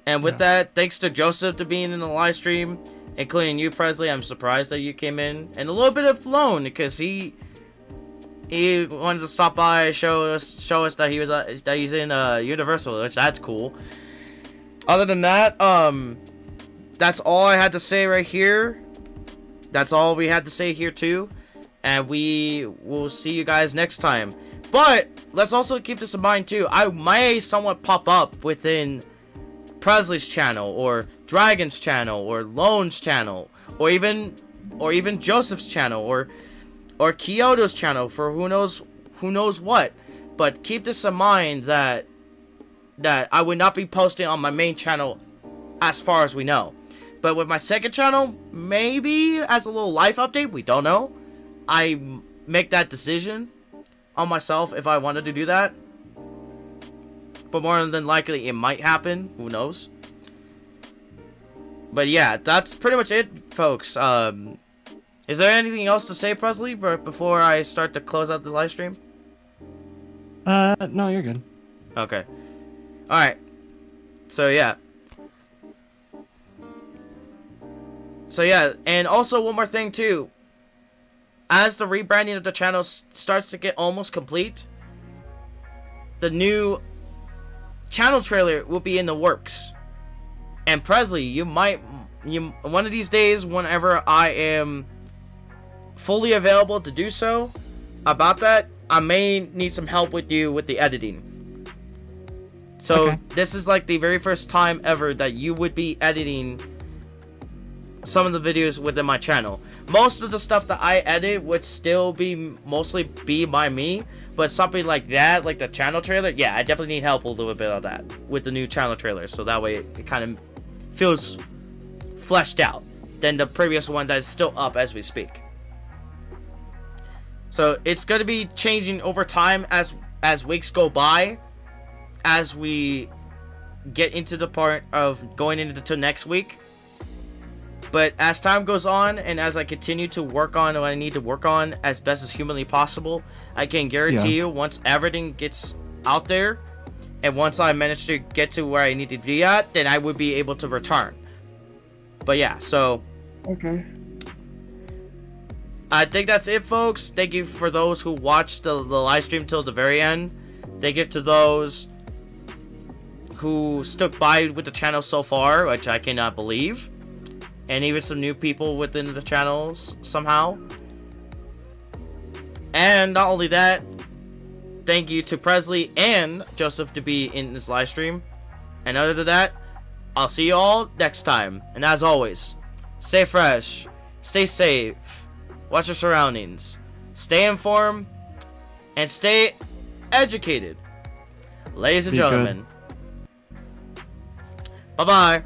And with that, thanks to Joseph to being in the live stream, including you, Presley. I'm surprised that you came in, and a little bit of Lone, because he wanted to stop by, show us that he's in Universal, which that's cool. Other than that, that's all I had to say right here. That's all we had to say here too, and we will see you guys next time. But let's also keep this in mind too. I may somewhat pop up within Presley's channel, or Dragon's channel, or Lone's channel, or even Joseph's channel, or Kyoto's channel, for who knows what. But keep this in mind that I would not be posting on my main channel as far as we know. But with my second channel, maybe as a little life update, we don't know. I make that decision on myself if I wanted to do that. But more than likely, it might happen. Who knows? But yeah, that's pretty much it, folks. Is there anything else to say, Presley, before I start to close out the live stream? No, you're good. Okay. Alright. So yeah, and also one more thing too. As the rebranding of the channel starts to get almost complete, the new channel trailer will be in the works. And Presley, one of these days, whenever I am fully available to do so about that, I may need some help with you with the editing. So okay. This is like the very first time ever that you would be editing some of the videos within my channel. Most of the stuff that I edit would still be mostly by me, but something like that, like the channel trailer, yeah, I definitely need help a little bit of that with the new channel trailer, so that way it kind of feels fleshed out than the previous one that is still up as we speak. So it's going to be changing over time as weeks go by, as we get into the part of going into next week. But as time goes on, and as I continue to work on what I need to work on as best as humanly possible, I can guarantee you, once everything gets out there, and once I manage to get to where I need to be at, then I would be able to return. But yeah, so okay. I think that's it, folks. Thank you for those who watched the live stream till the very end. Thank you to those who stuck by with the channel so far, which I cannot believe. And even some new people within the channels somehow. And not only that, thank you to Presley and Joseph to be in this live stream. And other than that, I'll see you all next time. And as always, stay fresh, stay safe, watch your surroundings, stay informed, and stay educated. Ladies and Be good. gentlemen, bye-bye.